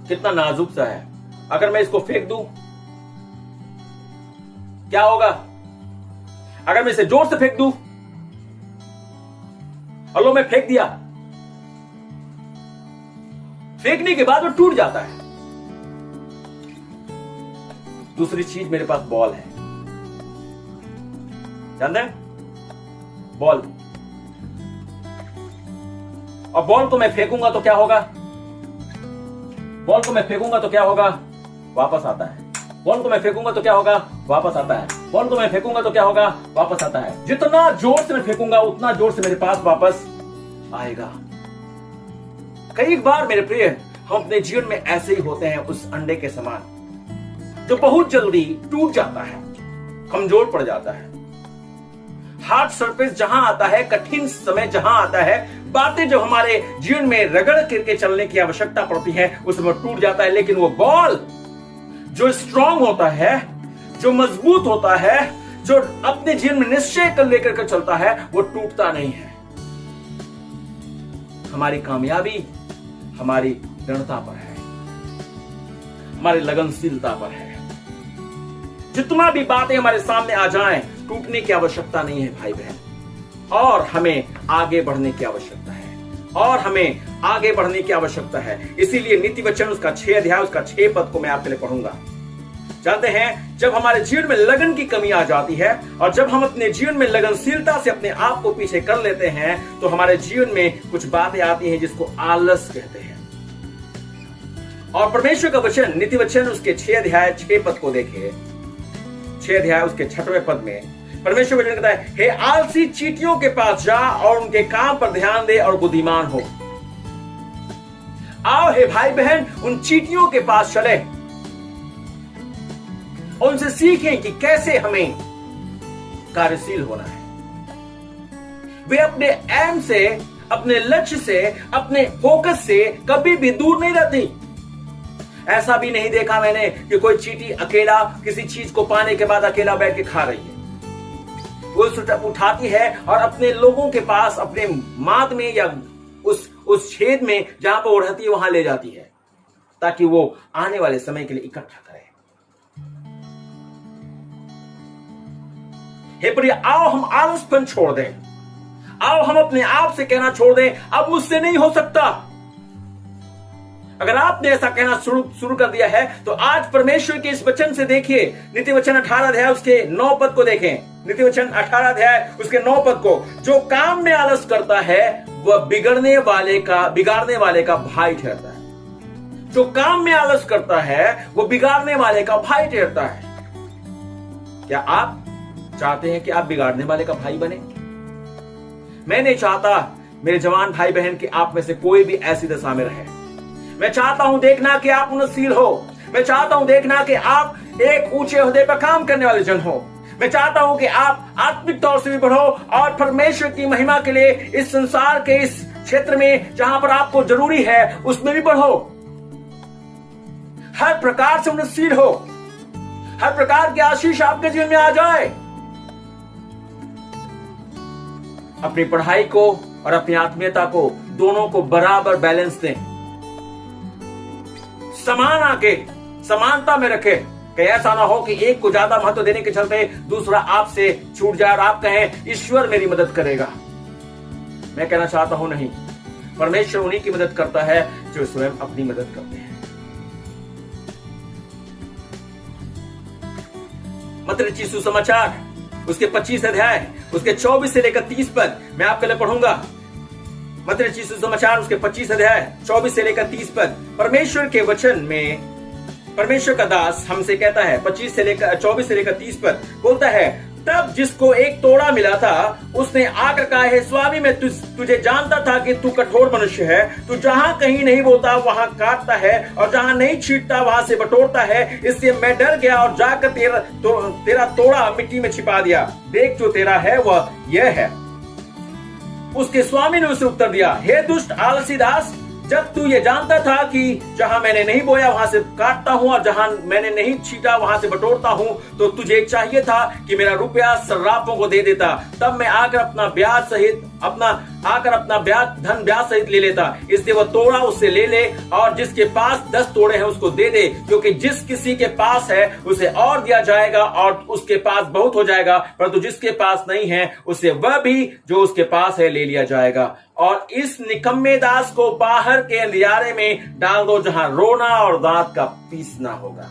कितना नाजुक सा है। अगर मैं इसको फेंक दूं क्या होगा? अगर मैं इसे जोर से फेंक दूं, और लो मैं फेंक दिया, फेंकने के बाद वो टूट जाता है। दूसरी चीज, मेरे पास बॉल है, जानते हैं? बॉल। और बॉल को मैं फेंकूंगा तो क्या होगा? बॉल को मैं फेंकूंगा तो क्या होगा? वापस आता है। बॉल को मैं फेंकूंगा तो क्या होगा? वापस आता है। बॉल को मैं फेंकूंगा तो क्या होगा? वापस आता है। जितना जोर से मैं फेंकूंगा उतना जोर से मेरे पास वापस आएगा। कई बार मेरे प्रिय, हम अपने जीवन में ऐसे ही होते हैं, उस अंडे के समान जो बहुत जल्दी टूट जाता है, कमजोर पड़ जाता है। हार्ड सरफेस जहां आता है, कठिन समय जहां आता है, बातें जो हमारे जीवन में रगड़ करके चलने की आवश्यकता पड़ती है, उस समय टूट जाता है। लेकिन वो बॉल जो स्ट्रांग होता है, जो मजबूत होता है, जो अपने जीवन में निश्चय कर लेकर के चलता है, वो टूटता नहीं है। हमारी कामयाबी हमारी दृढ़ता पर है, हमारी लगनशीलता पर है। जितना भी बातें हमारे सामने आ जाएं, टूटने की आवश्यकता नहीं है भाई बहन। और हमें आगे बढ़ने की आवश्यकता है, और हमें आगे बढ़ने की आवश्यकता है। इसीलिए नीति वचन उसका 6 अध्याय उसका 6 पद को मैं आपके लिए पढ़ूंगा। जानते हैं, जब हमारे जीवन में लगन की कमी आ जाती है और जब हम अपने जीवन में लगनशीलता से अपने आप को पीछे कर लेते हैं, तो हमारे जीवन में कुछ बातें आती हैं जिसको आलस कहते हैं। और परमेश्वर का वचन, नीति वचन उसके 6 अध्याय 6 पद को देखिए। 6 अध्याय उसके 6वें पद में परमेश्वर वचन कहता है, हे आलसी, चींटियों के पास जा और उनके काम पर ध्यान दे और बुद्धिमान हो। आओ हे भाई बहन, उन चींटियों के पास चले और उनसे सीखें कि कैसे हमें कार्यशील होना है। वे अपने एम से, अपने लक्ष्य से, अपने फोकस से कभी भी दूर नहीं रहती। ऐसा भी नहीं देखा मैंने कि कोई चींटी अकेला किसी चीज को पाने के बाद अकेला बैठ के खा रही है। वो उठाती है और अपने लोगों के पास, अपने माद में या उस छेद में जहां पर वो रहती है वहां ले जाती है, ताकि वो आने वाले समय के लिए इकट्ठा करे। हे प्रिय, आओ हम आलसपन छोड़ दें। आओ हम अपने आप से कहना छोड़ दें, अब मुझसे नहीं हो सकता। अगर आपने ऐसा कहना शुरू कर दिया है, तो आज परमेश्वर के इस वचन से देखिए। नीति वचन 18 अध्याय उसके 9 पद को देखें। नीति वचन 18 अध्याय उसके 9 पद को, जो काम में आलस करता है वह बिगाड़ने वाले का भाई ठहरता है। जो काम में आलस करता है वो बिगाड़ने वाले का भाई ठहरता है। क्या आप चाहते हैं कि आप बिगाड़ने वाले का भाई बने? मैं नहीं चाहता मेरे जवान भाई बहन कि आप में से कोई भी ऐसी दशा में रहे। मैं चाहता हूं देखना कि आप उन्नतशील हो। मैं चाहता हूं देखना कि आप एक ऊंचे ओहदे पर काम करने वाले जन हो। मैं चाहता हूं कि आप आत्मिक तौर से भी बढ़ो और परमेश्वर की महिमा के लिए इस संसार के इस क्षेत्र में जहां पर आपको जरूरी है उसमें भी बढ़ो। हर प्रकार से उन्नतशील हो, हर प्रकार की आशीष आपके जीवन में आ जाए। अपनी पढ़ाई को और अपनी आत्मीयता को, दोनों को बराबर बैलेंस दें। समान आके समानता में रखें, कि ऐसा ना हो कि एक को ज्यादा महत्व देने के चलते दूसरा आपसे छूट जाए और आप कहें ईश्वर मेरी मदद करेगा। मैं कहना चाहता हूं नहीं, परमेश्वर उन्हीं की मदद करता है जो स्वयं अपनी मदद करते हैं। मत्ती रचित सुसमाचार उसके 25 अध्याय उसके 24 से लेकर 30 पद मैं आपके लिए पढ़ूंगा। मत्ती रचित सुसमाचार उसके 25 अध्याय 24 से लेकर 30 पद परमेश्वर के वचन में परमेश्वर का दास हमसे कहता है। 24 से लेकर 30 पद बोलता है, तब जिसको एक तोड़ा मिला था उसने आकर कहा, हे स्वामी, मैं तुझे जानता था कि तू कठोर मनुष्य है। तू जहां कहीं नहीं बोता वहां काटता है और जहां नहीं छींटता वहां से बटोरता है। इसलिए मैं डर गया और जाकर तेरा तोड़ा मिट्टी में छिपा दिया। देख, जो तेरा है वह यह है। उसके स्वामी ने उसे उत्तर दिया, हे दुष्ट आलसी दास, जब तू ये जानता था कि जहां मैंने नहीं बोया वहां से काटता हूं और जहां मैंने नहीं छीटा वहां से बटोरता हूं, तो तुझे चाहिए था कि मेरा रुपया सर्राफों को दे देता, तब मैं आकर अपना ब्याज धन ब्याज सहित ले लेता। इसलिए वह तोड़ा उससे ले ले और जिसके पास 10 तोड़े हैं उसको दे दे, क्योंकि जिस किसी के पास है उसे और दिया जाएगा और उसके पास बहुत हो जाएगा, परंतु जिसके पास नहीं है उसे वह भी जो उसके पास है ले लिया जाएगा। और इस निकम्मे दास को बाहर के अंधियारे में डाल दो, जहां रोना और दांत का पीसना होगा।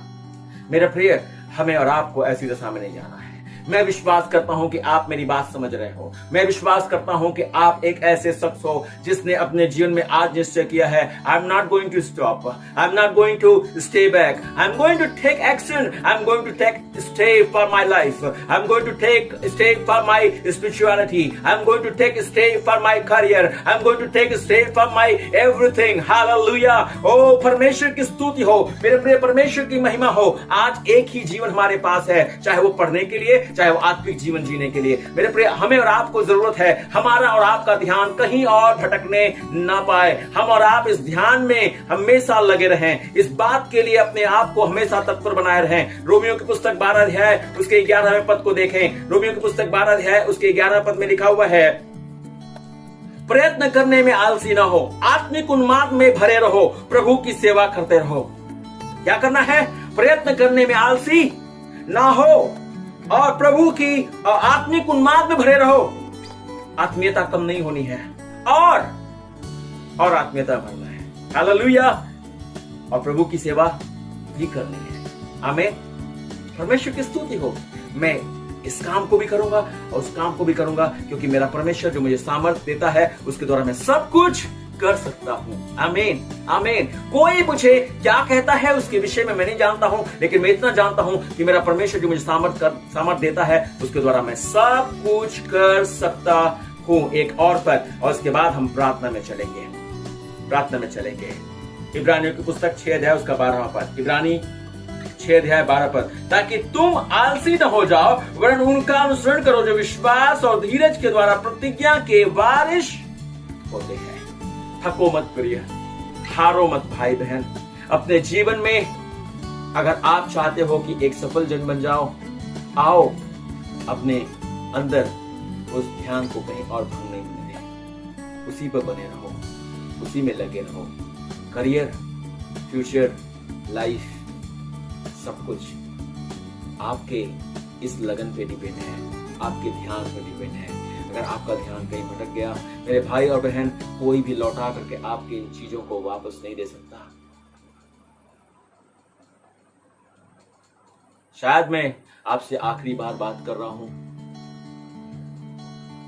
मेरे प्रिय, हमें और आपको ऐसी दशा में नहीं जाना है। मैं विश्वास करता हूं कि आप मेरी बात समझ रहे हो। मैं विश्वास करता हूं कि आप एक ऐसे शख्स हो जिसने अपने जीवन में आज निश्चय किया है, I am not going to stop, I am not going to stay back, I am going to take action, I am going to take stay for my life, I am going to take stay for my spirituality, I am going to take stay for my career, I am going to take stay for my everything. Hallelujah. ओ परमेश्वर की स्तुति हो, मेरे प्रिय परमेश्वर की महिमा हो। आज एक ही जीवन हमारे पास है, चाहे वो पढ़ने के लिए, चाहे वो आत्मिक जीवन जीने के लिए। मेरे प्रिय, हमें और आपको जरूरत है हमारा और आपका ध्यान कहीं और भटकने ना पाए। हम और आप इस ध्यान में हमेशा लगे रहें, इस बात के लिए अपने आप को हमेशा तत्पर बनाए रहें। रोमियो की पुस्तक 12 अध्याय उसके 11वें पद को देखें। रोमियो की पुस्तक 12 अध्याय उसके 11वें पद में लिखा हुआ है, प्रयत्न करने में आलसी ना हो, आत्मिक उन्माद में भरे रहो, प्रभु की सेवा करते रहो। क्या करना है? प्रयत्न करने में आलसी ना हो और प्रभु की आत्मिक उन्माद में भरे रहो। आत्मीयता कम नहीं होनी है और आत्मीयता बढ़ना है। हालेलुया। और प्रभु की सेवा भी करनी है। आमीन। परमेश्वर की स्तुति हो। मैं इस काम को भी करूंगा और उस काम को भी करूंगा, क्योंकि मेरा परमेश्वर जो मुझे सामर्थ्य देता है उसके द्वारा मैं सब कुछ कर सकता हूं। आमीन, आमीन। कोई मुझे क्या कहता है उसके विषय में मैं नहीं जानता हूं, लेकिन मैं इतना जानता हूं कि मेरा परमेश्वर जो मुझे सामर्थ्य देता है उसके द्वारा मैं सब कुछ कर सकता हूं। एक और पद, और उसके बाद हम प्रार्थना में चलेंगे। इब्रानियों की पुस्तक 6 अध्याय उसका 12वां पद। इब्रानी 6 अध्याय 12 पद, ताकि तुम आलसी न हो जाओ, वरन उनका अनुसरण करो जो विश्वास और धीरज के द्वारा प्रतिज्ञा के वारिस होते हैं। थको मत प्रिय, हारो मत भाई बहन। अपने जीवन में अगर आप चाहते हो कि एक सफल जन बन जाओ, आओ अपने अंदर उस ध्यान को कहीं और भंग नहीं होने दें। उसी पर बने रहो, उसी में लगे रहो। करियर, फ्यूचर, लाइफ, सब कुछ आपके इस लगन पे डिपेंड है, आपके ध्यान पे डिपेंड है। अगर आपका ध्यान कहीं भटक गया, मेरे भाई और बहन, कोई भी लौटा करके आपकी इन चीजों को वापस नहीं दे सकता। शायद मैं आपसे आखिरी बार बात कर रहा हूं,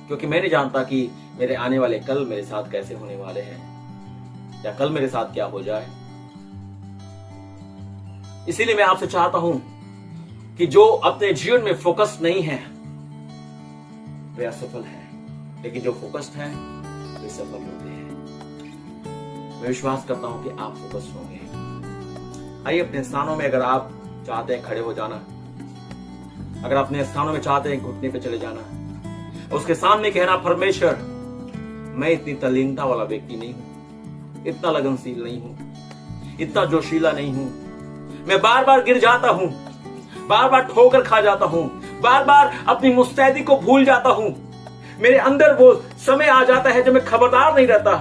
क्योंकि मैं नहीं जानता कि मेरे आने वाले कल मेरे साथ कैसे होने वाले हैं, या कल मेरे साथ क्या हो जाए। इसीलिए मैं आपसे चाहता हूं कि जो अपने जीवन में फोकस नहीं है वे असफल है, लेकिन जो फोकस्ड है वे सफल होते हैं। मैं विश्वास करता हूं कि आप फोकस्ड होंगे। आइए अपने स्थानों में, अगर आप चाहते हैं खड़े हो जाना, अगर अपने स्थानों में चाहते हैं घुटने पे चले जाना, उसके सामने कहना, परमेश्वर मैं इतनी तल्लीनता वाला व्यक्ति नहीं हूं, इतना लगनशील नहीं हूं, इतना जोशीला नहीं हूं। मैं बार बार गिर जाता हूं, बार बार ठोकर खा जाता हूं, बार बार अपनी मुस्तैदी को भूल जाता हूं। मेरे अंदर वो समय आ जाता है जब मैं खबरदार नहीं रहता,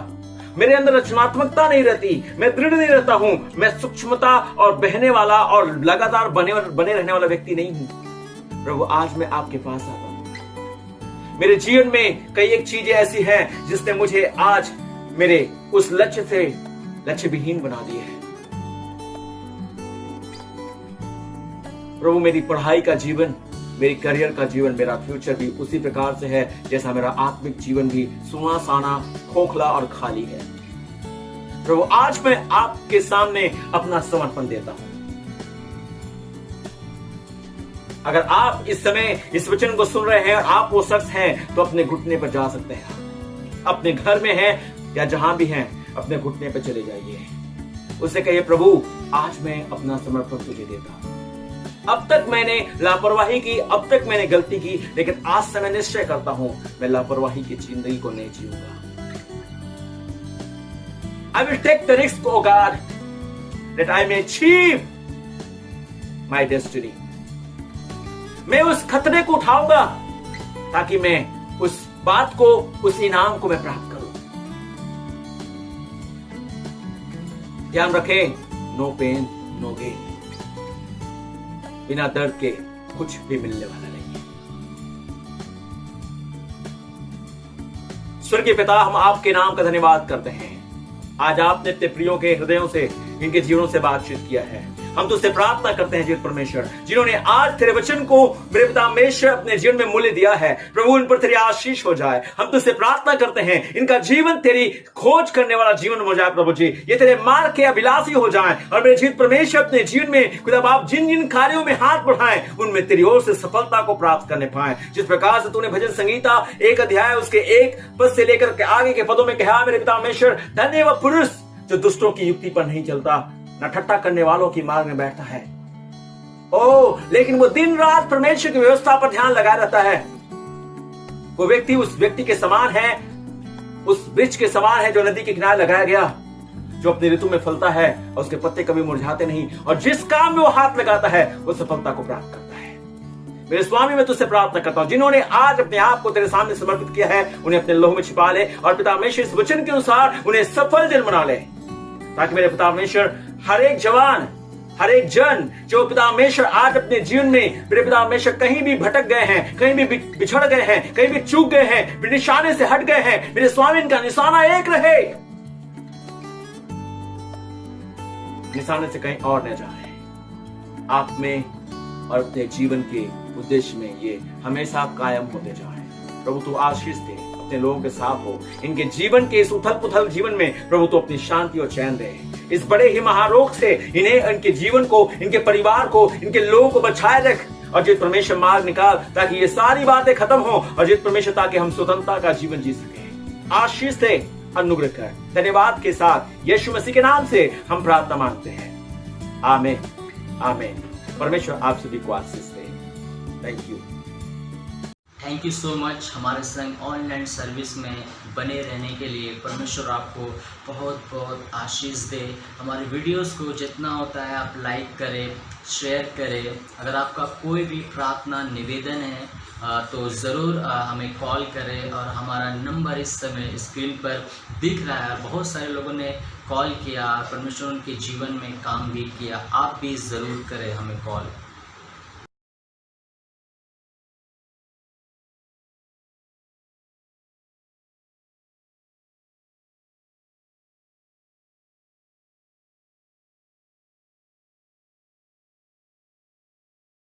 मेरे अंदर रचनात्मकता नहीं रहती, मैं दृढ़ नहीं रहता हूं, मैं सूक्ष्मता और बहने वाला और लगातार बने रहने वाला व्यक्ति नहीं हूं। प्रभु, आज मैं आपके पास आता हूं। मेरे जीवन में कई एक चीजें ऐसी हैं जिसने मुझे आज मेरे उस लक्ष्य से लक्ष्य विहीन बना दिए हैं। प्रभु, मेरी पढ़ाई का जीवन, मेरी करियर का जीवन, मेरा फ्यूचर भी उसी प्रकार से है जैसा मेरा आत्मिक जीवन भी सुना साना, खोखला और खाली है। प्रभु, आज मैं आपके सामने अपना समर्पण देता हूं। अगर आप इस समय इस वचन को सुन रहे हैं और आप वो शख्स हैं, तो अपने घुटने पर जा सकते हैं। अपने घर में हैं या जहां भी हैं, अपने घुटने पर चले जाइए। उससे कहिए, प्रभु आज मैं अपना समर्पण तुझे देता हूं। अब तक मैंने लापरवाही की, अब तक मैंने गलती की, लेकिन आज से मैं निश्चय करता हूं मैं लापरवाही की जिंदगी को नहीं जीऊंगा। I will take the risk, oh God, that I may achieve my destiny. मैं उस खतरे को उठाऊंगा ताकि मैं उस बात को, उस इनाम को मैं प्राप्त करूं। ध्यान रखें, नो पेन नो गेन। बिना दर्द के कुछ भी मिलने वाला नहीं है। स्वर्गीय पिता, हम आपके नाम का धन्यवाद करते हैं। आज आपने अपने प्रियों के हृदयों से, इनके जीवनों से बातचीत किया है। हम तुझसे प्रार्थना करते हैं जीवित परमेश्वर, जिन्होंने आज तेरे वचन को मेरे पिता परमेश्वर अपने जीवन में मूल्य दिया है, प्रभु उन पर तेरी आशीष हो जाए। हम तुझसे प्रार्थना करते हैं इनका जीवन तेरी खोज करने वाला जीवन हो जाए प्रभु जी, ये तेरे मार्ग के अभिलाषी हो जाए और मेरे जीवित परमेश्वर अपने जीवन में खुदा बाप जिन जिन कार्यों में हाथ बढ़ाएं उनमें तेरी ओर से सफलता को प्राप्त करने पाए। जिस प्रकार से तूने भजन संगीता 1 अध्याय उसके 1 पद से लेकर के आगे के पदों में कहा, मेरे पिता परमेश्वर धन्य वह पुरुष जो दुष्टों की युक्ति पर नहीं चलता, न ठट्ठा करने वालों की मार्ग में बैठता है, लेकिन वो दिन रात परमेश्वर की व्यवस्था पर ध्यान लगाए रहता है। वो व्यक्ति उस व्यक्ति के समान है, उस वृक्ष के समान है जो नदी के किनारे लगाया गया, जो अपनी ऋतु में फलता है और उसके पत्ते कभी मुरझाते नहीं, और जिस काम में वो हाथ लगाता है वो सफलता को प्राप्त करता है। मेरे स्वामी, मैं तुझसे प्रार्थना करता हूं जिन्होंने आज अपने आप को तेरे सामने समर्पित किया है, उन्हें अपने लहू में छिपा ले और पिता परमेश्वर इस वचन के अनुसार उन्हें सफल जन बना ले, ताकि मेरे पिता परमेश्वर हर एक जवान, हर एक जन जो पिता परमेश्वर आज अपने जीवन में मेरे पिता परमेश्वर कहीं भी भटक गए हैं, कहीं भी बिछड़ गए हैं, कहीं भी चूक गए हैं, निशाने से हट गए हैं, मेरे स्वामी इनका निशाना एक रहे, निशाने से कहीं और न जाए। आप में और अपने जीवन के उद्देश्य में ये हमेशा कायम होते जाए। प्रभु तू आशीष दे, अपने लोगों के साथ हो, इनके जीवन के इस उथल पुथल जीवन में प्रभु तू अपनी शांति और चैन दे। इस बड़े ही महारोग से इन्हें, इनके जीवन को, इनके परिवार को, इनके लोगों को बचाए रख और जित परमेश्वर मार्ग निकाल, ताकि ये सारी बातें खत्म हो और जित परमेश्वर ताकि हम स्वतंत्रता का जीवन जी सके। आशीष दे, अनुग्रह कर। धन्यवाद के साथ यीशु मसीह के नाम से हम प्रार्थना मांगते हैं, आमीन आमीन। परमेश्वर आप सभी को आशीष दे। थैंक यू सो मच हमारे संग ऑनलाइन सर्विस में बने रहने के लिए। परमेश्वर आपको बहुत बहुत आशीष दे। हमारे वीडियोस को जितना होता है आप लाइक करें, शेयर करें। अगर आपका कोई भी प्रार्थना निवेदन है तो ज़रूर हमें कॉल करें, और हमारा नंबर इस समय स्क्रीन पर दिख रहा है। बहुत सारे लोगों ने कॉल किया, परमेश्वर उनके जीवन में काम भी किया। आप भी ज़रूर करें हमें कॉल।